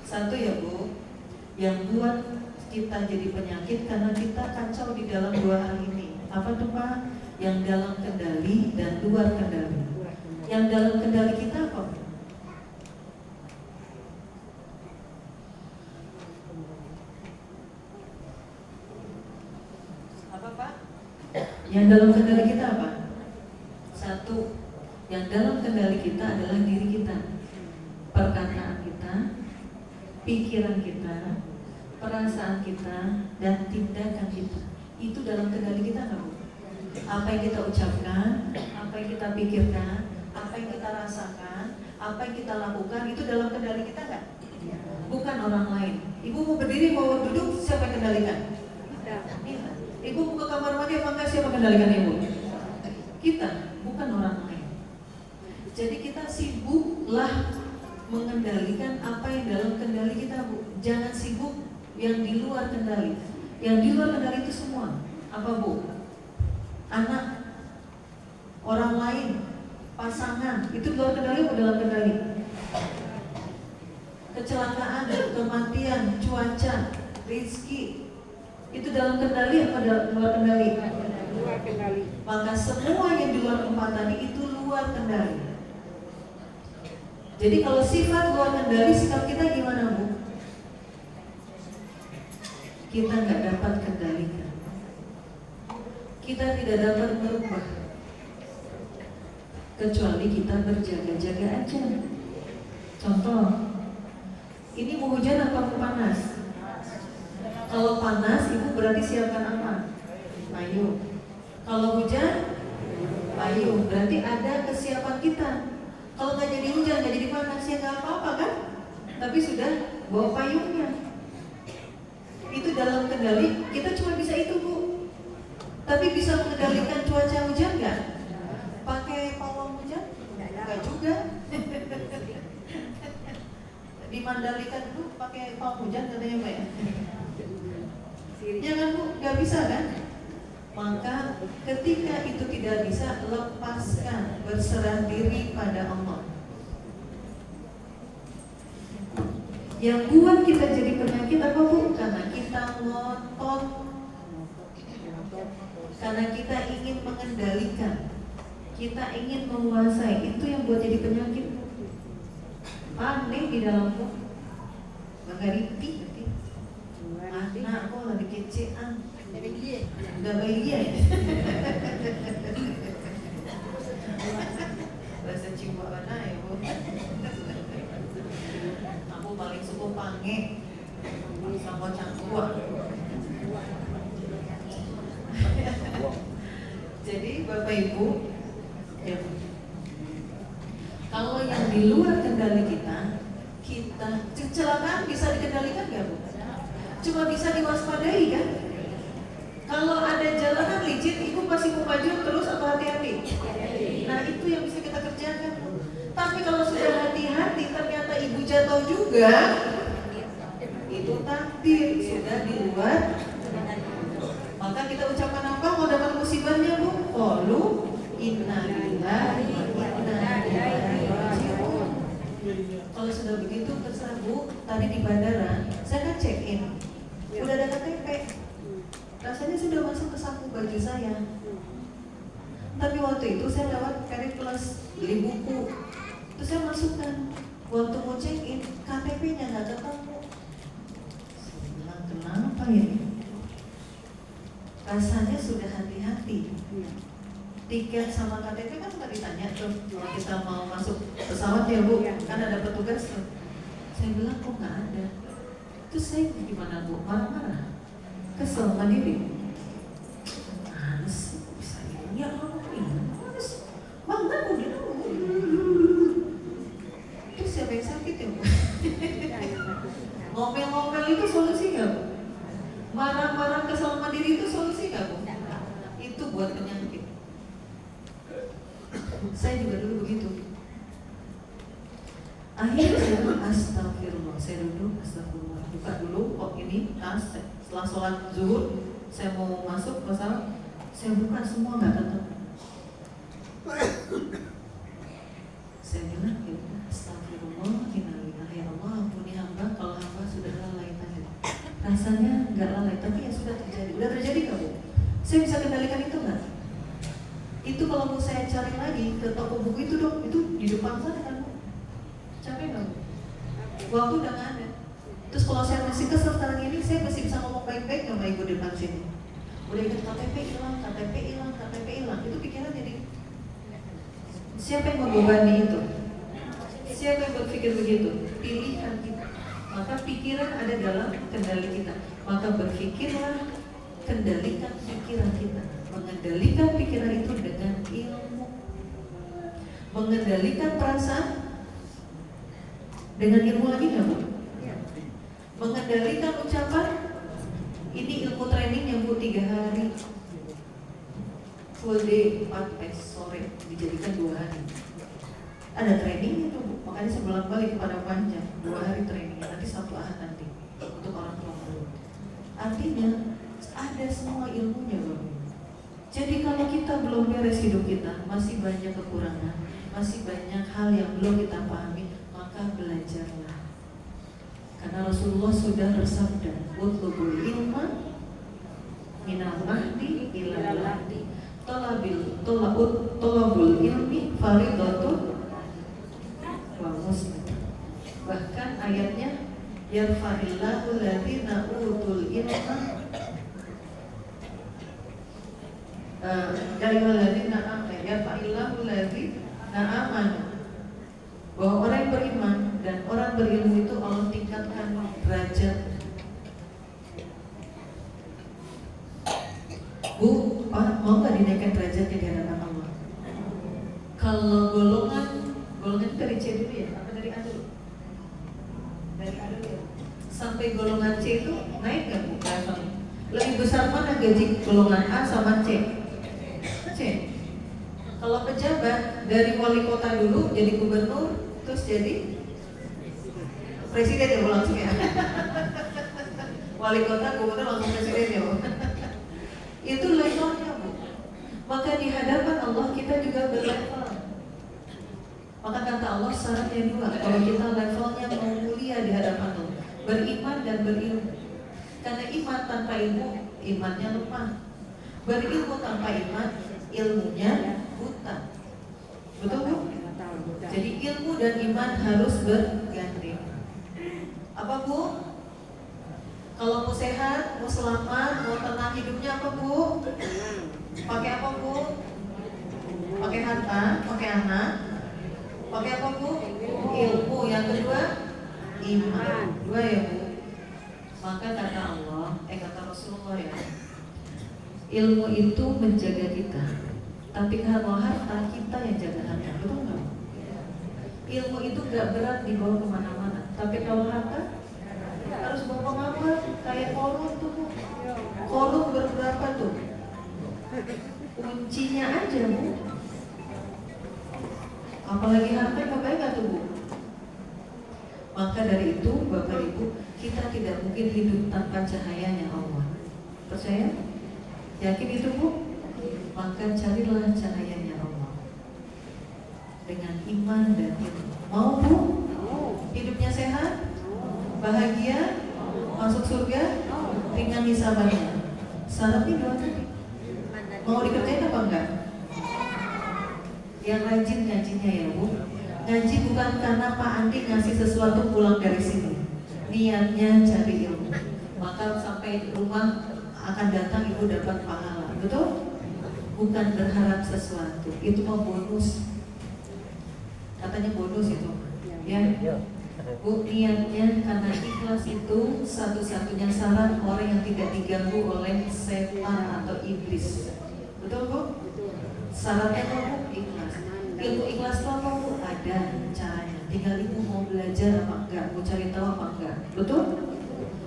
1 ya Bu, yang buat kita jadi penyakit karena kita kacau di dalam 2 hal ini. Apa tuh Pak? Yang dalam kendali dan luar kendali. Yang dalam kendali kita apa? Apa Pak? Yang dalam kendali kita apa? 1, yang dalam kendali kita adalah diri kita, perkataan kita, pikiran kita, perasaan kita, dan tindakan kita. Itu dalam kendali kita nggak Bu? Apa yang kita ucapkan, apa yang kita pikirkan, apa yang kita rasakan, apa yang kita lakukan, itu dalam kendali kita nggak? Bukan orang lain. Ibu mau berdiri, mau duduk, siapa yang kendalikan? Ibu mau ke kamar mandi apa enggak, siapa yang kendalikan Ibu? Kita, bukan orang lain. Jadi kita sibuklah mengendalikan apa yang dalam kendali kita Bu. Jangan sibuk yang di luar kendali. Yang di luar kendali itu semua apa Bu? Anak, orang lain, pasangan, itu di luar kendali atau dalam kendali? Kecelakaan, kematian, cuaca, rezeki, itu dalam kendali atau luar kendali? Luar kendali. Maka semua yang di luar 4 tadi itu luar kendali. Jadi kalau sifat luar kendali, sikap kita gimana Bu? Kita nggak dapat kendalikan. Kita tidak dapat merubah. Kecuali kita berjaga-jaga aja. Contoh, ini mau hujan atau mau panas? Kalau panas, Ibu berarti siapkan apa? Payung. Kalau hujan, payung. Berarti ada kesiapan kita. Kalau nggak jadi hujan, nggak jadi panas, ya nggak apa-apa kan? Tapi sudah bawa payungnya. Itu dalam kendali, kita cuma bisa itu Bu. Tapi bisa mengendalikan cuaca hujan nggak? Pakai pawang hujan? Nggak juga. Di Mandalika dulu pakai pawang hujan katanya Pak ya? Ya kan Bu, nggak bisa kan? Maka ketika itu tidak bisa, lepaskan, berserah diri pada Allah. Yang buat kita jadi penyakit apa Bu? Karena kita ngotot, karena kita ingin mengendalikan, kita ingin menguasai. Itu yang buat jadi penyakit. Panik di dalam Bu. Mengerti. Anak kok lagi kecean. Udah bayi ya? Bahasa Cimba mana ya Bu? Aku paling suka pange sama cangkua. Jadi Bapak Ibu, ya, kalau yang di luar kendali kita kecelakaan bisa dikendalikan nggak Bu? Cuma bisa diwaspadai kan? Kalau ada jalanan licin, Ibu pasti mau maju terus atau hati-hati? Nah itu yang bisa kita kerjakan. Tapi kalau sudah hati-hati ternyata Ibu jatuh juga, takdir, sudah di luar. Maka kita ucapkan apa kalau dapat musibahnya, Bu? Qalu inna lillahi wa inna ilaihi raji'un. Kalau sudah begitu terserah, Bu. Tadi di bandara saya kan check in, udah ada KTP, rasanya sudah masuk ke saku baju saya. Tapi waktu itu saya lewat Credit Plus beli buku, terus saya masukkan. Waktu mau check in, KTP-nya nggak ketemu. Saya bilang, kenapa ini? Rasanya sudah hati-hati. Tiket sama KTP kan sudah ditanya tuh, kalau kita mau masuk pesawat ya Bu, kan ada petugas tuh. Saya bilang kok nggak ada. Terus saya gimana Bu? Marah-marah, kesel mandiri. Mana sih bisa ini? Ya kamu ini, bangga Bu dia. Terus siapa yang sakit ya Bu? Ngomel-ngomel itu solusi nggak Bu? Marah-marah kesel mandiri itu solusi nggak Bu? Itu buat penyakit. Saya juga dulu begitu. Akhirnya saya bilang astagfirullah. Saya duduk astagfirullah. Buka dulu, oh ini tas. Setelah sholat zuhur, saya mau masuk pesawat. Saya buka semua nggak ketemu. Saya bilang ya astagfirullah, innalillahi ya Allah, ampuni hamba kalau hamba sudah lalai tadi. Rasanya nggak lalai, tapi ya sudah terjadi. Udah terjadi nggak Bu? Saya bisa kendalikan itu nggak? Itu kalau mau saya cari lagi ke toko buku itu dong, itu di depan sana kan Bu. Capek nggak Bu? Waktu udah nggak ada. Terus kalau saya masih kesel sekarang ini, saya masih bisa ngomong baik-baik sama ibu depan sini. Udah ingat KTP hilang, KTP hilang, KTP hilang. Itu pikiran jadi. Siapa yang membebani itu? Siapa yang berpikir begitu? Pilihan kita. Maka pikiran ada dalam kendali kita. Maka berpikirlah, kendalikan pikiran kita. Mengendalikan pikiran itu dengan ilmu. Mengendalikan perasaan dengan ilmu lagi nggak Bu? Mengendalikan ucapan, ini ilmu trainingnya Bu 3 hari. Full day 4 sore dijadikan 2 hari. Ada trainingnya tuh Bu, makanya saya bolak-balik kepada panjang 2 hari trainingnya, nanti Sabtu Ahad nanti untuk orang tua baru. Artinya ada semua ilmunya Bu. Jadi kalau kita belum beres hidup kita, masih banyak kekurangan, masih banyak hal yang belum kita pahami, maka belajarlah. Karena Rasulullah sudah bersabda, utlubul ilma minal mahdi ilal lahdi, tolabul ilmi faridatun wa muslim. Bahkan ayatnya yarfa'illahu ladhina utul ilma yarfa'illahu ladhina amanu, bahwa orang yang beriman dan orang berilmu itu Allah tingkatkan derajat. Bu, Pak, mau nggak dinaikkan derajatnya di hadapan Allah? Kalau golongan itu dari C dulu ya, apa dari A dulu? Dari A dulu ya. Sampai golongan C itu naik nggak Bu levelnya? Lebih besar mana gaji golongan A sama C? C. Kalau pejabat dari wali kota dulu jadi gubernur, terus jadi presiden ya Bu langsung ya. Wali kota, gubernur langsung presiden ya Bu. Itu levelnya Bu. Maka di hadapan Allah kita juga berlevel. Maka kata Allah syaratnya 2. Kalau kita levelnya mau mulia di hadapan Allah, beriman dan berilmu. Karena iman tanpa ilmu, imannya lemah. Berilmu tanpa iman, ilmunya buta. Betul Bu? Jadi ilmu dan iman harus bergandeng. Apa Bu? Kalau mau sehat, mau selamat, mau tenang hidupnya apa Bu? Pakai apa Bu? Pakai harta, pakai anak. Pakai apa Bu? Ilmu. Yang kedua, iman. 2 ya Bu. Maka kata Allah, kata Rasulullah ya, ilmu itu menjaga kita. Tapi kalau harta, kita yang jaga harta. Betul nggak? Ilmu itu gak berat dibawa kemana-mana. Tapi kalau harta, harus bawa pengamat. Kayak kolom tuh Bu. Kolom berberapa tuh? Kuncinya aja Bu. Apalagi harta, kebayang gak tuh Bu? Maka dari itu Bapak Ibu, kita tidak mungkin hidup tanpa cahayanya Allah. Percaya? Yakin itu Bu? Maka carilah cahayanya Allah dengan iman dan ilmu. Mau Bu? Hidupnya sehat? Bahagia? Masuk surga? Ringan hisabannya. Syaratnya dua tadi. Mau dikerjain apa enggak? Yang rajin ngajinya ya Bu. Ngaji bukan karena Pak Andi ngasih sesuatu pulang dari sini. Niatnya cari ilmu. Maka sampai rumah akan datang ibu dapat pahala. Betul? Bukan berharap sesuatu. Itu mau bonus. Katanya bonus itu. Ya. Bu, niatnya karena ikhlas itu satu-satunya syarat orang yang tidak diganggu oleh setan atau iblis. Betul Bu? Syaratnya apa Bu? Ikhlas. Ilmu ikhlas itu apa Bu? Ada caranya. Tinggal ibu mau belajar apa enggak, mau cari tahu apa enggak. Betul?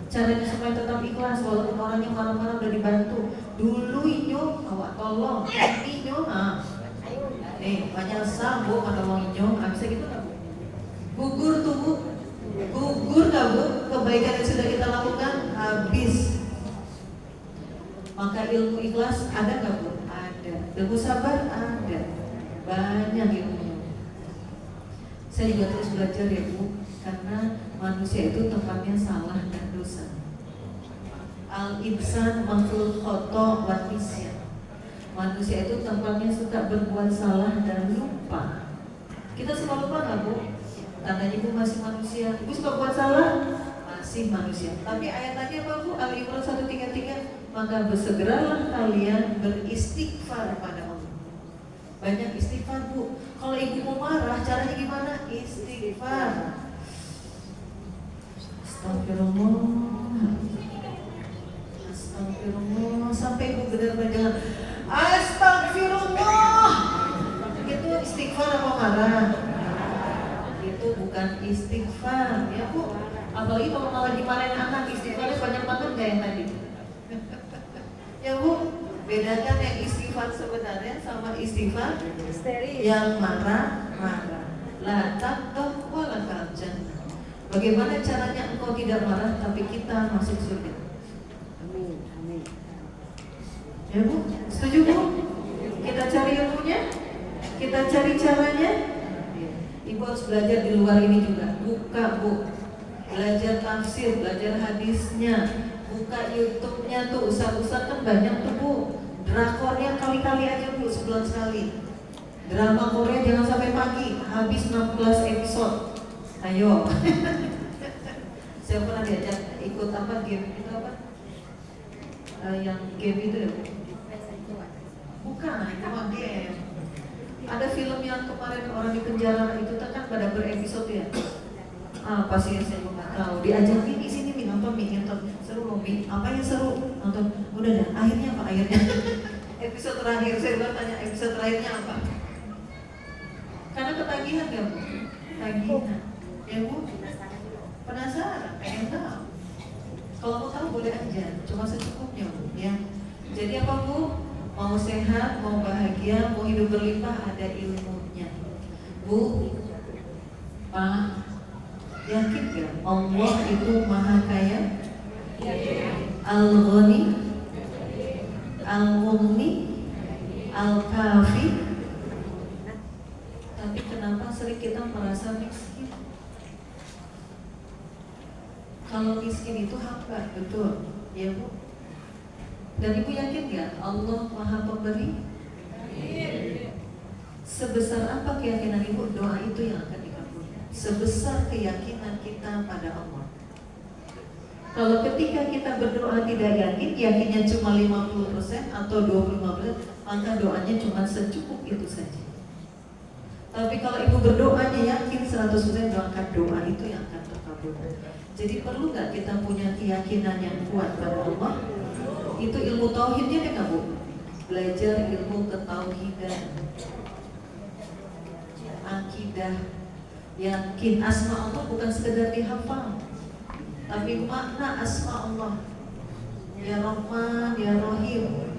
Caranya supaya tetap ikhlas walaupun orangnya marah-marah udah dibantu. Dulu inyo, awak tolong, inyo, banyak sambu kata tolong inyo, bisa gitu nggak Bu? Gugur tuh Bu, gugur nggak Bu? Kebaikan yang sudah kita lakukan habis. Maka ilmu ikhlas ada nggak Bu? Ada. Ilmu sabar ada. Banyak ilmunya. Saya juga terus belajar ya Bu, karena manusia itu tempatnya salah dan dosa. Al-insan makhluk khoto wa nisyan. Manusia itu tempatnya suka berbuat salah dan lupa. Kita suka lupa nggak Bu? Tandanya Ibu masih manusia. Ibu suka buat salah? Masih manusia. Tapi ayat tadi apa Bu? Al-Imran 133. Maka bersegeralah kalian beristighfar pada Allah. Banyak istighfar Bu. Kalau ibu mau marah, caranya gimana? Istighfar. Astagfirullah. Astagfirullah. Sampai ibu benar-benar jangan astagfirullah. Itu istighfar apa marah? Itu bukan istighfar ya Bu. Apalagi kalau malah dimarahin anak, istighfarnya banyak banget kayak yang tadi. Ya Bu, bedakan yang istighfar sebenarnya sama istighfar yang marah-marah. La taqdah wa la jannah. Bagaimana caranya engkau tidak marah tapi kita masuk surga? Amin, amin. Ya Bu, setuju Bu? Kita cari ilmunya, kita cari caranya. Ibu harus belajar di luar ini juga. Buka Bu, belajar tafsir, belajar hadisnya. Buka YouTube-nya tuh, ustaz-ustaz kan banyak tuh Bu. Drakornya kali-kali aja Bu, sebulan sekali. Drama Korea jangan sampai pagi, habis 16 episode. Ayo. Saya pernah diajak ikut apa game itu apa? Yang game itu ya Bu? Bukan, itu mah game. Ada film yang kemarin orang di penjara itu kan pada berepisode ya. Apa sih saya nggak tahu. Diajak di sini nonton nonton seru loh apa yang seru nonton. Udah dah. Akhirnya apa akhirnya? Episode terakhir saya bilang tanya episode terakhirnya apa? Karena ketagihan ya Bu. Tagihan. Ya Bu. Penasaran, pengen tahu. Kalau mau tahu boleh aja, cuma secukupnya Bu. Ya. Jadi apa Bu? Mau sehat, mau bahagia, mau hidup berlimpah ada ilmunya. Bu, Pak, yakin gak Allah itu maha kaya? Al-Ghani, Al-Mughni, Al-Kafi. Tapi kenapa sering kita merasa miskin? Kalau miskin itu hamba, betul, ya Bu. Dan Ibu yakin gak Allah maha pemberi? Sebesar apa keyakinan Ibu, doa itu yang akan dikabulkan. Sebesar keyakinan kita pada Allah. Kalau ketika kita berdoa tidak yakin, yakinnya cuma 50% atau 25%, maka doanya cuma secukup itu saja. Tapi kalau Ibu berdoanya yakin 100%, maka doa itu yang akan terkabulkan. Jadi perlu gak kita punya keyakinan yang kuat pada Allah? Itu ilmu tauhidnya deh Bu. Belajar ilmu ketauhidan, akidah, yakin asma Allah bukan sekedar dihafal, tapi makna asma Allah. Ya Rahman, Ya Rahim.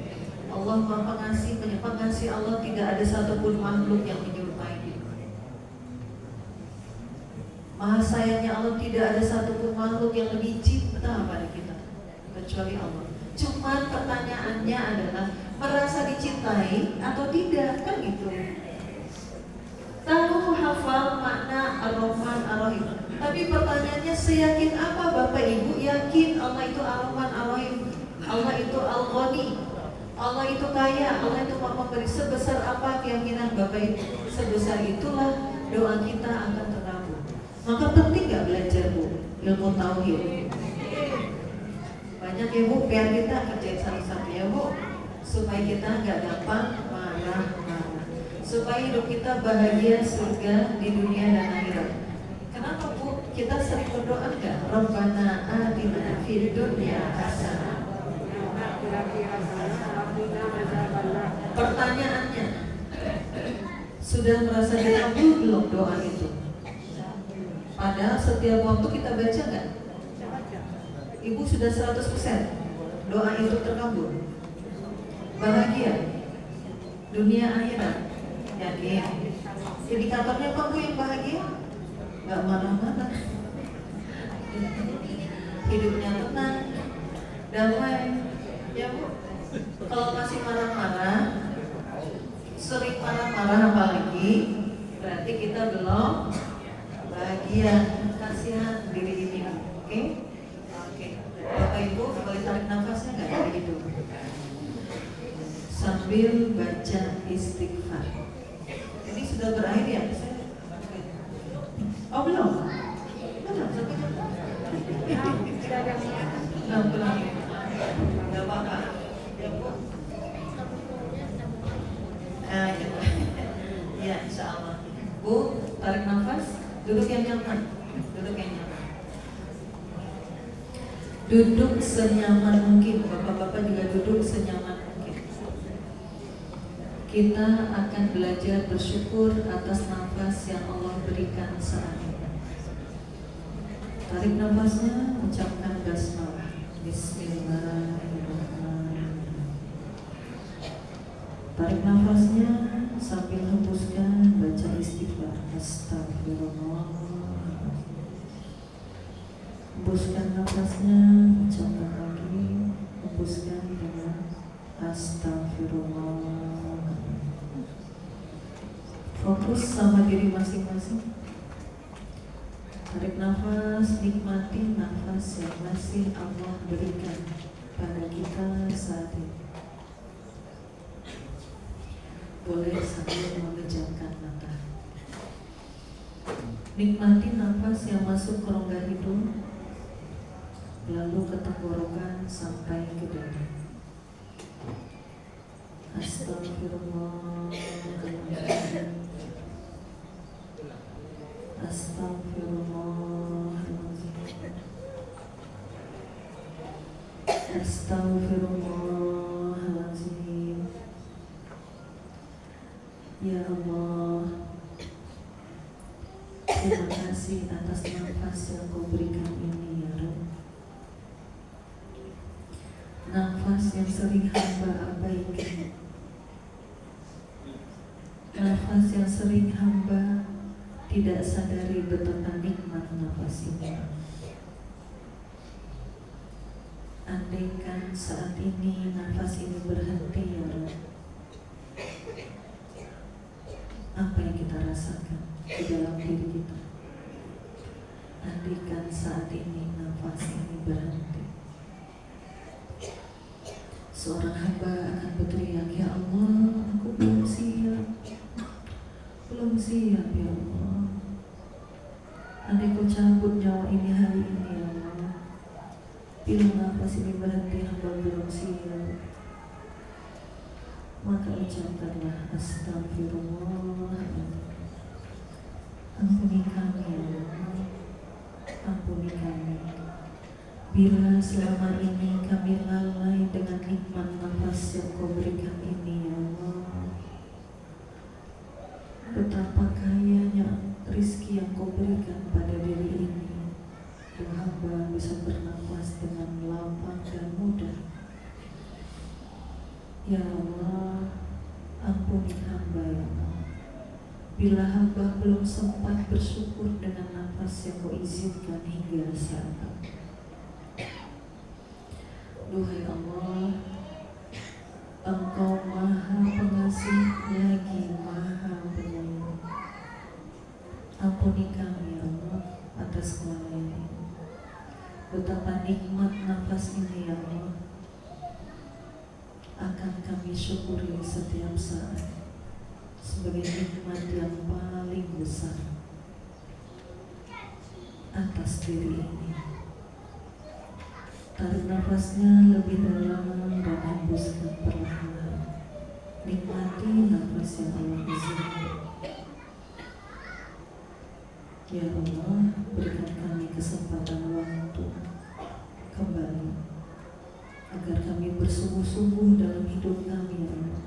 Allah Maha Pengasih, Pengasih Allah tidak ada satupun makhluk yang menyerupai Dia. Maha sayangnya Allah, tidak ada satupun makhluk yang lebih cinta pada kita kecuali Allah. Cuman pertanyaannya adalah merasa dicintai atau tidak, kan gitu. Tahu hafal makna Ar-Rahman Ar-Rahim, tapi pertanyaannya seyakin apa Bapak Ibu yakin Allah itu Ar-Rahman Ar-Rahim, Allah itu Al-Ghani, Allah itu kaya, Allah itu Maha Memberi? Sebesar apa keyakinan Bapak Ibu, sebesar itulah doa kita akan terkabul. Maka penting gak belajar Bu ilmu tauhid? Banyak ya Bu, biar kita kerjain satu-satu ya Bu, supaya kita gak gampang marah-marah, supaya hidup kita bahagia, surga di dunia dan akhirat. Kenapa Bu? Kita sering berdoa gak? Rabbana atina fid dunya hasanah. Pertanyaannya, sudah merasa dikabul belum doa itu? Padahal setiap waktu kita baca nggak? Ibu sudah 100% doa itu terkabul. Bahagia dunia akhirat, yakin? Indikatornya apa Bu yang bahagia? Nggak marah-marah, hidupnya tenang, damai, ya Bu. Kalau masih marah-marah, sering marah-marah apalagi, berarti kita belum bahagia. Kasihan diri ini, oke? Oke. Bapak Ibu boleh tarik nafasnya nggak dari hidung sambil baca istighfar. Ini sudah berakhir ya? Oh belum? Belum sampai belum. Nggak apa-apa. Ya Bu. Ya, insya Allah. Bu, tarik nafas. Duduk yang nyaman. Duduk yang nyaman. Duduk senyaman mungkin. Bapak-bapak juga duduk senyaman mungkin. Kita akan belajar bersyukur atas nafas yang Allah berikan saat ini. Tarik nafasnya, ucapkan basmalah. Bismillahirrahmanirrahim. Tarik nafasnya sambil hembuskan, baca istighfar. Astagfirullah. Hembuskan nafasnya, ucapkan lagi, hembuskan dengan astagfirullah. Fokus sama diri masing-masing. Tarik nafas, nikmati nafas yang masih Allah berikan pada kita saat ini. Boleh sambil memejamkan mata. Nikmati nafas yang masuk ke rongga hidung, lalu ke tenggorokan sampai ke dada. Astagfirullahaladzim. Astagfirullahaladzim. Astagfirullahaladzim. Ya Allah, terima kasih atas nafas yang Kau berikan ini ya Rabb. Nafas yang sering hamba abaikan, nafas yang sering hamba tidak sadari betapa nikmat nafas ini. Andaikan saat ini nafas ini berhenti ya Rabb, apa yang kita rasakan di dalam diri kita? Andaikan saat ini nafas ini berhenti, seorang hamba akan berteriak, ya Allah, aku belum siap ya Allah. Andai Kau cabut nyawa ini hari ini ya Allah, bila nafas ini berhenti, hamba belum siap. Maka ucapkanlah astagfirullah. Ampuni kami ya Allah, ampuni kami bila selama ini kami lalai dengan nikmat nafas yang Kau berikan ini ya Allah. Betapa kayanya rizki yang Kau berikan pada diri ini, hamba bisa bernafas dengan lapang dan mudah. Ya Allah, ampuni hamba ya Allah. bila hamba belum sempat bersyukur dengan nafas yang kau izinkan hingga saat ini. Duhai Allah, Engkau Maha Pengasih lagi Maha Penyayang. Ampuni kami ya Allah atas kelalaian ini. Betapa nikmat nafas ini ya Allah, akan kami syukuri setiap saat sebagai nikmat yang paling besar atas diri ini. Tarik nafasnya lebih dalam dan hembuskan perlahan. Nikmati nafas yang Allah izinkan. Ya Allah, berikan kami kesempatan waktu kembali agar kami bersungguh-sungguh dalam hidup kami ya Allah,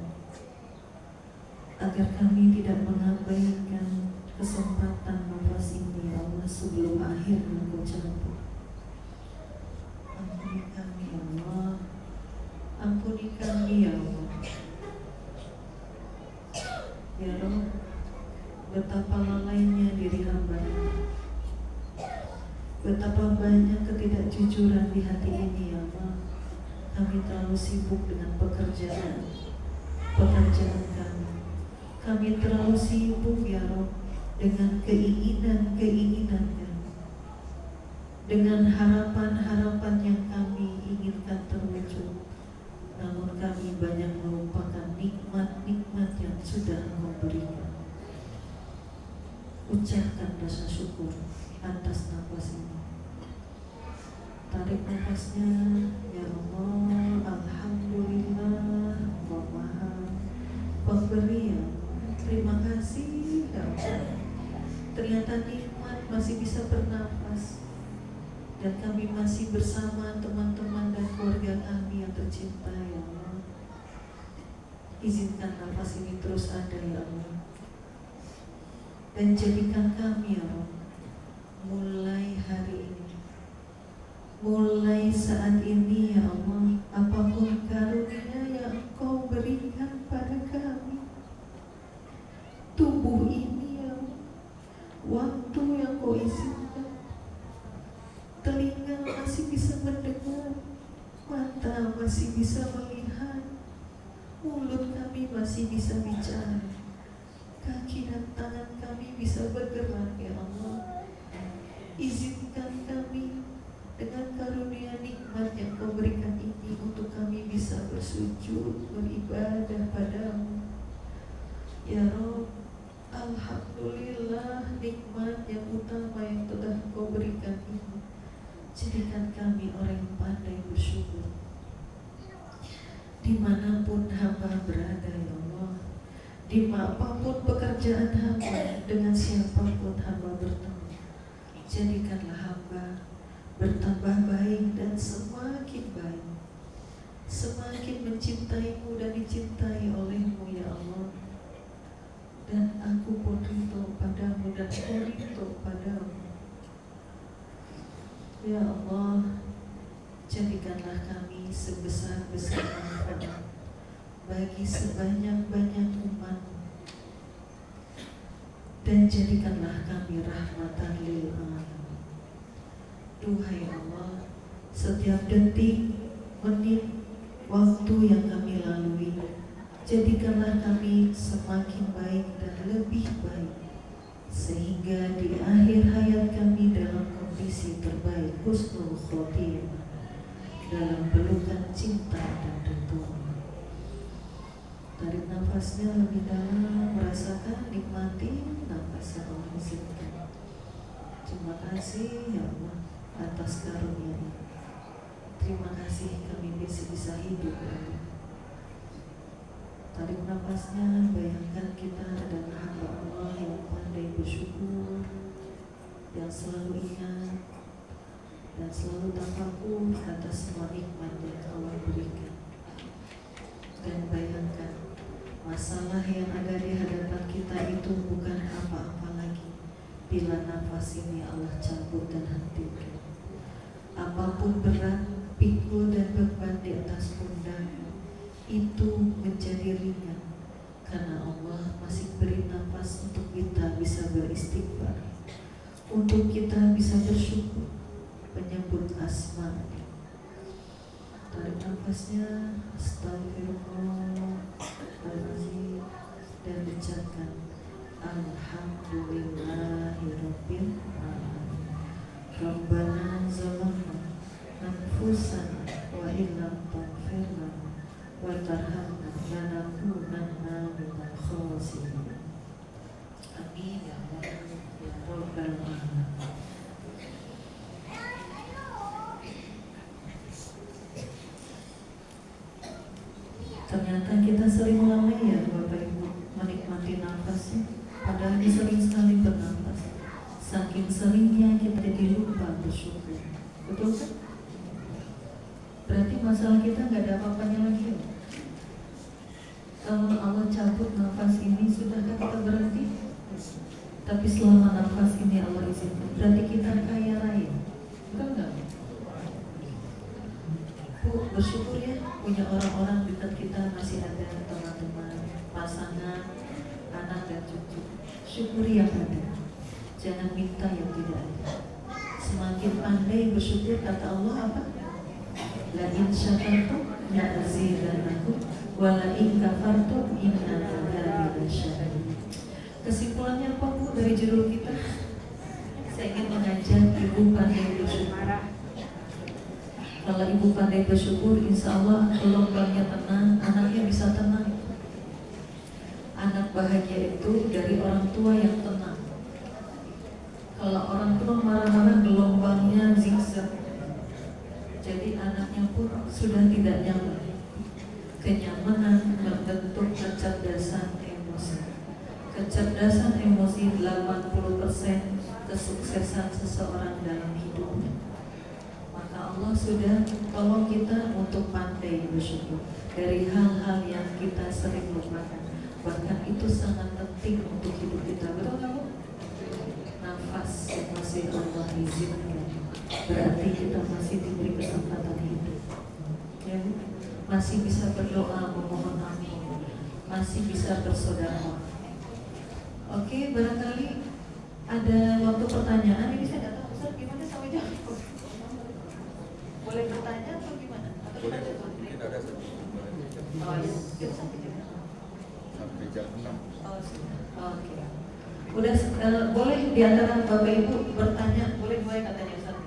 agar kami tidak mengabaikan kesempatan nafas ini ya Allah sebelum akhirnya Kau cabut. Ampuni kami ya Allah, ampuni kami ya Allah. Ya Allah, betapa lalainya diri hamba ini, betapa banyak ketidakjujuran di hati ini ya Allah. Kami terlalu sibuk dengan pekerjaan kami. Kami terlalu sibuk ya Rob dengan keinginan kami, dengan harapan-harapan yang kami inginkan terwujud. Namun kami banyak melupakan nikmat-nikmat yang sudah Engkau berikan. Ucapkan rasa syukur atas nafas ini. Tarik nafasnya ya Allah. Alhamdulillah, Engkau Maha Pemberi ya. Terima kasih ya Allah. Ternyata nikmat masih bisa bernafas, dan kami masih bersama teman-teman dan keluarga kami yang tercinta ya Allah. Izinkan nafas ini terus ada ya Allah, dan jadikan kami ya Allah, mulai hari ini, mulai saat ini ya Allah, apapun karunia yang Engkau berikan pada kami, tubuh ini ya Allah, waktu yang Kau izinkan, telinga masih bisa mendengar, mata masih bisa melihat, mulut kami masih bisa bicara, kaki dan tangan kami bisa bergerak ya Allah. Izinkan kami dengan karunia nikmat yang Kau berikan ini untuk kami bisa bersujud, beribadah padamu ya Rob. Alhamdulillah, nikmat yang utama yang telah Kau berikan ini. Jadikan kami orang yang pandai bersyukur dimanapun hamba berada ya Allah, dimanapun pekerjaan hamba, dengan siapapun hamba bertemu. Jadikanlah hamba bertambah baik dan semakin baik, semakin mencintaimu dan dicintai olehmu ya Allah. Dan aku pun rindu padamu dan kau rindu padamu ya Allah. Jadikanlah kami sebesar-besar manfaat bagi sebanyak-banyak umat, dan jadikanlah kami rahmatan lil alamin. Duhai Allah, setiap detik, menit, waktu yang kami lalui, jadikanlah kami semakin baik dan lebih baik, sehingga di akhir hayat kami dalam kondisi terbaik, husnul khotimah, dalam pelukan cinta dan ridhonya. Tarik nafasnya lebih dalam, merasakan, nikmati nafas yang Allah izinkan. Terima kasih ya Allah atas karunia ini. Terima kasih kami bisa hidup ya Allah. Tarik nafasnya, bayangkan kita adalah hamba Allah yang pandai bersyukur, yang selalu ingat dan selalu tafakur atas semua nikmat yang Allah berikan. Dan bayangkan, masalah yang ada di hadapan kita itu bukan apa-apa lagi bila nafas ini Allah cabut dan hentikan. Apapun berat, pikul dan beban di atas pundak itu menjadi ringan, karena Allah masih beri nafas untuk kita nafasnya, astagfirullahaladzim, dan ucapkan alhamdulillahirabbil alamin. Rabbana zalamna anfusana wa illam taghfir lana wa tarhamna lanakunanna minal khasirin. Amin ya rabbal alamin. Ternyata kita sering lalai ya Bapak Ibu menikmati nafasnya, padahal ini sering sekali bernafas. Saking seringnya kita jadi lupa bersyukur. Betul kan? Berarti masalah kita nggak ada apa-apanya lagi ya? Kalau Allah cabut nafas ini, sudahkah kita berhenti? Tapi selama nafas ini Allah izinkan, berarti kita kaya raya. Betul nggak? Bu, bersyukur ya punya orang-orang dekat kita, masih ada teman-teman, pasangan, anak dan cucu. Syukuri yang ada, jangan minta yang tidak ada. Semakin pandai bersyukur, kata Allah apa? La in syakartum la azidannakum wa la in kafartum inna adzabi lasyadid. Kesimpulannya apa Bu dari judul kita? Saya ingin mengajak ibu pandai bersyukur. Kalau ibu pandai bersyukur, insya Allah gelombangnya tenang, anaknya bisa tenang. Anak bahagia itu dari orang tua yang tenang. Kalau orang tua marah-marah, gelombangnya zigzag. Jadi anaknya pun sudah tidak nyaman. Kenyamanan membentuk kecerdasan emosi. Kecerdasan emosi 80% kesuksesan seseorang dalam hidupnya. Allah sudah tolong kita untuk pandai bersyukur dari hal-hal yang kita sering lupakan. Bahkan itu sangat penting untuk hidup kita. Betul nggak Bu? Nafas yang masih Allah izinkan, berarti kita masih diberi kesempatan hidup. Ya, masih bisa berdoa memohon ampun, masih bisa bersedekah. Oke, barangkali ada waktu pertanyaan. Ini saya nggak tahu Ustaz gimana sampai jam. Boleh bertanya atau gimana? Atau Boleh, kita mungkin ada satu. Oh iya, kita sampai jam 6. Sampai jam 6. Oh, oke. Udah, boleh di antara Bapak Ibu bertanya, boleh katanya Ustaz.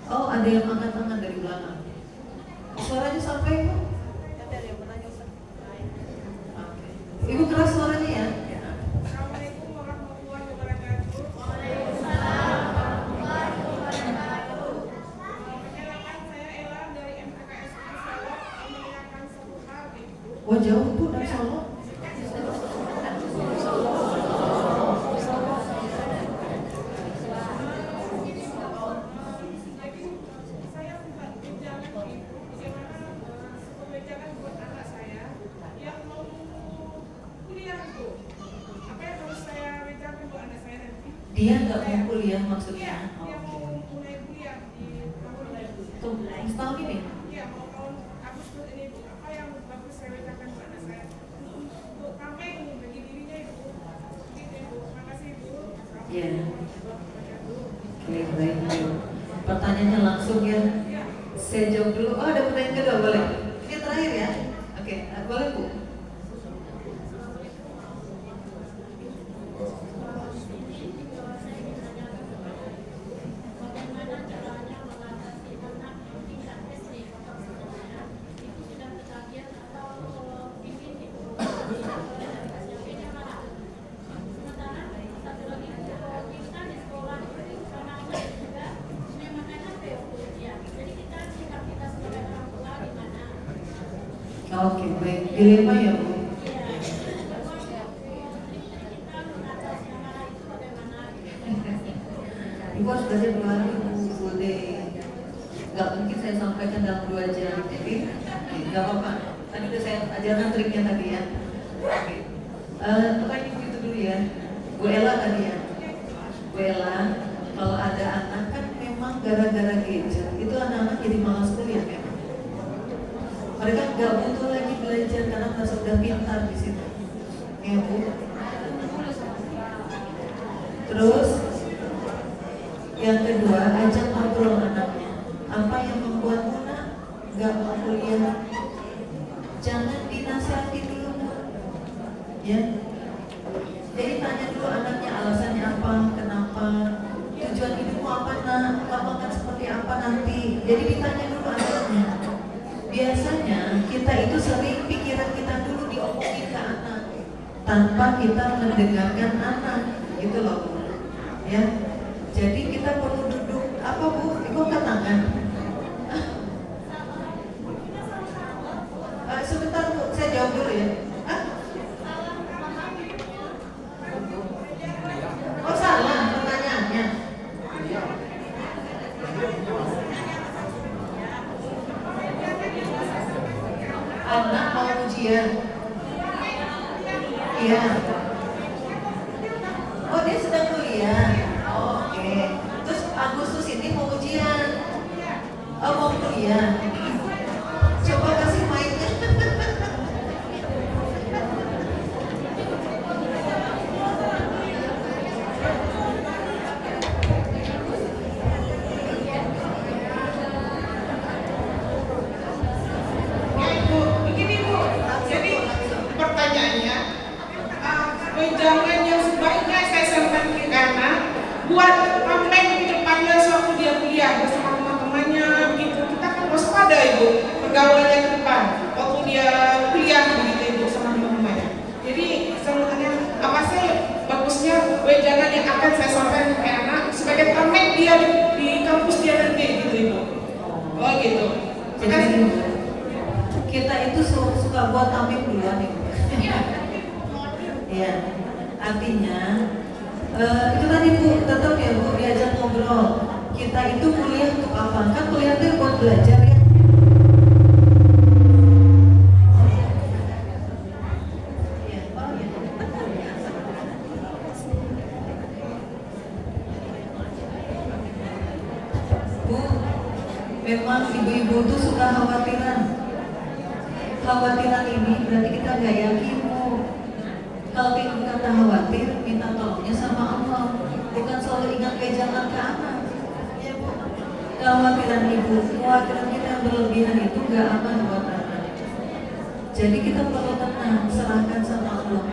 Oh, ada yang angkat tangan dari belakang. Suaranya sampai Bu? Ada yang bertanya Ustaz. Oke. Ibu keras suaranya ya. Assalamualaikum warahmatullahi wabarakatuh. Oh jauh Bu dari Solo. Dia nggak mau kuliah maksudnya? Dia mau mulai kuliah di tahun ini. Tuh, setahun ini? Iya, mau tahun Agustus ini Bu. Apa yang bagus saya berikan buat anak saya? Untuk tameng bagi dirinya Ibu. Gitu Ibu. Makasih Ibu. Iya. Oke, baik Bu. Pertanyaannya langsung ya. Saya jawab dulu. Oh, ada pertanyaan kedua, boleh? Ini terakhir ya. Oke, boleh Bu. Oke, baik. Dilema ya Bu. Ibu harus belajar 2 hari full day. Gak mungkin saya sampaikan dalam 2 jam. Oke, gak apa-apa. Tadi udah saya ajarkan triknya tadi ya. Oke. Pokoknya gitu dulu ya. Bu Ella tadi ya. Bu Ella, kalau ada anak kan memang gara-gara gadget itu anak-anak jadi malas kuliah ya. Mereka nggak butuh lagi belajar karena mereka sudah pintar di situ, ya Bu. Terus yang kedua, ajak ngobrol anaknya. Apa yang membuat Muna nggak mau mau kuliah, jangan dinasihati dulu, ya. Jadi tanya dulu anaknya alasannya apa, kenapa, tujuan hidupmu apa nak, kamu akan seperti apa nanti. Jadi ditanya dulu anaknya. Biasanya kita itu sering pikiran kita dulu diomongin ke anak tanpa kita mendengarkan anak, gitu loh, ya. Jadi kita perlu duduk, apa Bu? Ibu angkat tangan. Sebentar Bu, saya jawab dulu ya. Oh salah pertanyaannya. Anak mau ujian. Iya. Oh dia sedang kuliah. Oh, oke. Terus Agustus ini mau ujian. Oh mau kuliah. Coba kasih mainnya. Begini Bu, jadi pertanyaannya, jangan yang sebaiknya saya sampaikan ke anak, buat tameng di depannya sewaktu dia kuliah bersama teman-temannya, begitu. Kita kan waspada Ibu, pergaulannya ke depan, waktu dia kuliah begitu Ibu sama teman-temannya. Jadi sebenarnya apa sih bagusnya jangan yang akan saya sampaikan ke anak sebagai tameng dia di kampus dia nanti gitu Ibu. Oh gitu. Jadi kita itu suka buat tameng duluan nih. Ya, artinya itu tadi Bu, tetap ya Bu, diajak ngobrol. Kita itu kuliah untuk apa? Kan kuliah itu buat belajar ya. Ya, oh ya. Bu, memang ibu-ibu tuh suka khawatiran. Khawatiran ini berarti kita nggak yakin Bu. Kalau kita khawatir, minta tolongnya sama Allah, bukan selalu ingat wejangan ke anak. Ya Bu, kekhawatiran ibu, kekhawatiran kita yang berlebihan itu nggak aman buat anak. Jadi kita perlu tenang, serahkan sama Allah.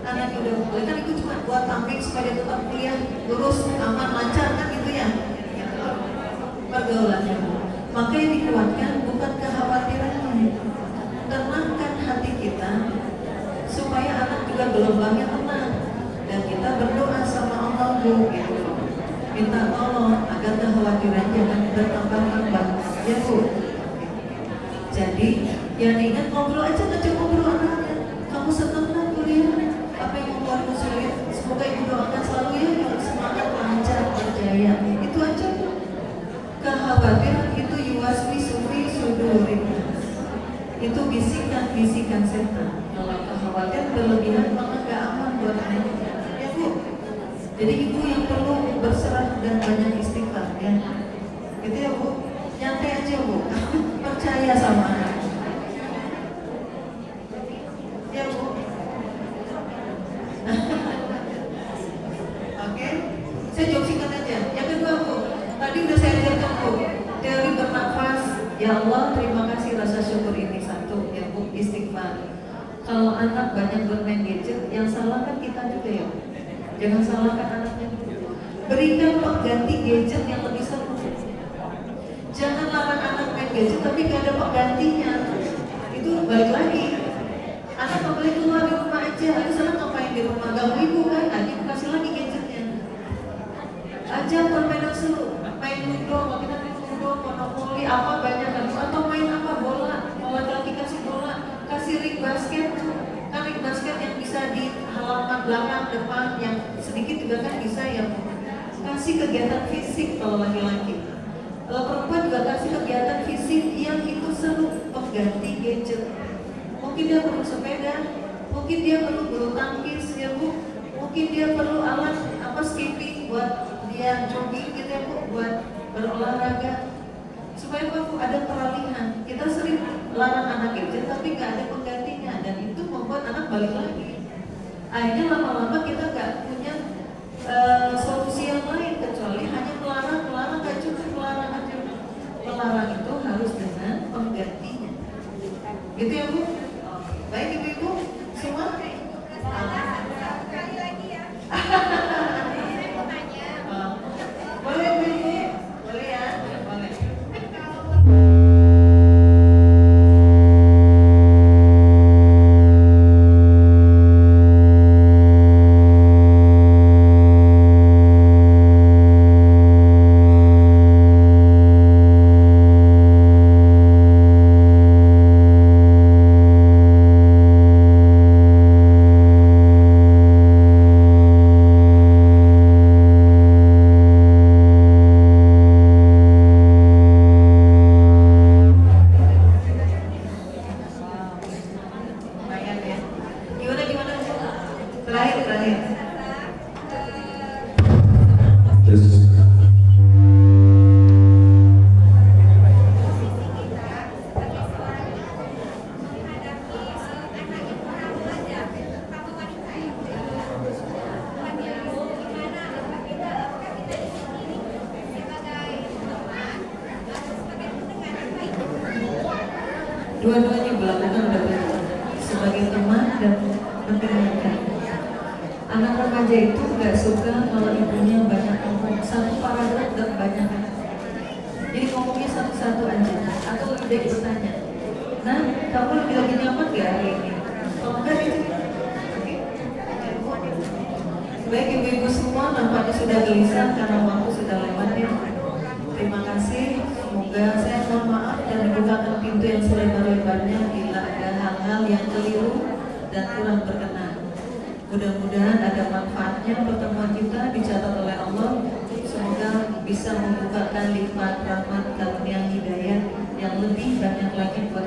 Anak udah boleh kan itu cuma buat tampil supaya dia tetap kuliah, lurus, aman, lancar kan gitu ya. Gitu. Pergaulannya Bu. Maka yang dikuatkan bukan kekhawatirannya, tenangkan hati kita supaya anak juga gelombangnya tenang, dan kita berdoa sama Allah Bu, gitu. Minta tolong agar kekhawatiran jangan bertambah-tambah, ya Bu. Jadi yang ingat ngobrol aja, ngajak ngobrol anaknya. Kamu senang kan kuliah? Apa yang membuatmu sulit? Semoga ibu doakan selalu ya, yang semangat, lancar, berjaya. Itu aja Bu. Kekhawatiran itu yuwaswi sufi sudurin. Itu bisikan setan. Kalau khawatir berlebihan maka gak aman buat anak. Ya Bu. Jadi ibu yang perlu berserah dan banyak istighfar ya. Gitu ya Bu. Nyantai aja Bu. Percaya sama anak. Ya Bu. Oke. Saya jawab singkat aja. Yang kedua Bu. Tadi udah saya ajarkan Bu. Teori bernafas. Ya Allah, terima kasih rasa syukur ini satu. Ya Bu, istighfar. Kalau anak banyak bermain gadget, yang salah kan kita juga ya. Jangan salahkan anaknya dulu. Berikan pengganti gadget yang lebih seru. Jangan larang anak main gadget tapi gak ada penggantinya. Itu balik lagi. Anak gak boleh keluar di rumah aja. Ayo sana ngapain di rumah? Gak ibu kan? Nanti kasih lagi gadgetnya. Ajak permainan seru. Main ludo, kalau kita main ludo, monopoli, apa banyak kan? Atau main apa bola? Kalau laki-laki kasih bola, kasih ring basket. Kan ring basket yang bisa di halaman belakang, depan, yang sedikit juga kan bisa ya. Kasih kegiatan fisik kalau laki-laki. Kalau perempuan juga kasih kegiatan fisik yang itu seru, pengganti gadget. Mungkin dia perlu sepeda, mungkin dia perlu bulu tangkis ya Bu, mungkin dia perlu alat apa skipping buat dia jogging gitu ya Bu, buat berolahraga. Supaya Bu ada peralihan. Kita sering larang anak gadget tapi nggak ada penggantinya, dan itu membuat anak balik lagi. Akhirnya lama-lama kita nggak punya solusi yang lain kecuali hanya melarang gak cukup melarang aja. Melarang itu harus dengan penggantinya. Gitu ya Bu? Oke. Baik ibu-ibu semua. Boleh Bu Ibu? Boleh ya? Boleh. Lumayan ya. Gimana Bu? Terakhir. Dua-duanya melakukan berbeda sebagai teman dan mendengarkan. Anak remaja itu nggak suka kalau ibunya banyak ngomong, satu paragraf dan banyak. Jadi ngomongnya satu-satu aja, atau lebih baik bertanya. Nah, kamu lebih lagi nyaman nggak hari ini? Kalau enggak itu, baik ibu-ibu semua, nampaknya sudah gelisah karena waktu sudah lewat ya. Terima kasih. Semoga saya mohon maaf dan dibukakan pintu yang selebar-lebarnya bila ada hal-hal yang keliru dan kurang berkenan. Mudah-mudahan ada manfaatnya pertemuan kita dicatat oleh Allah. Semoga bisa membukakan lipat rahmat karunia hidayah yang lebih banyak lagi buat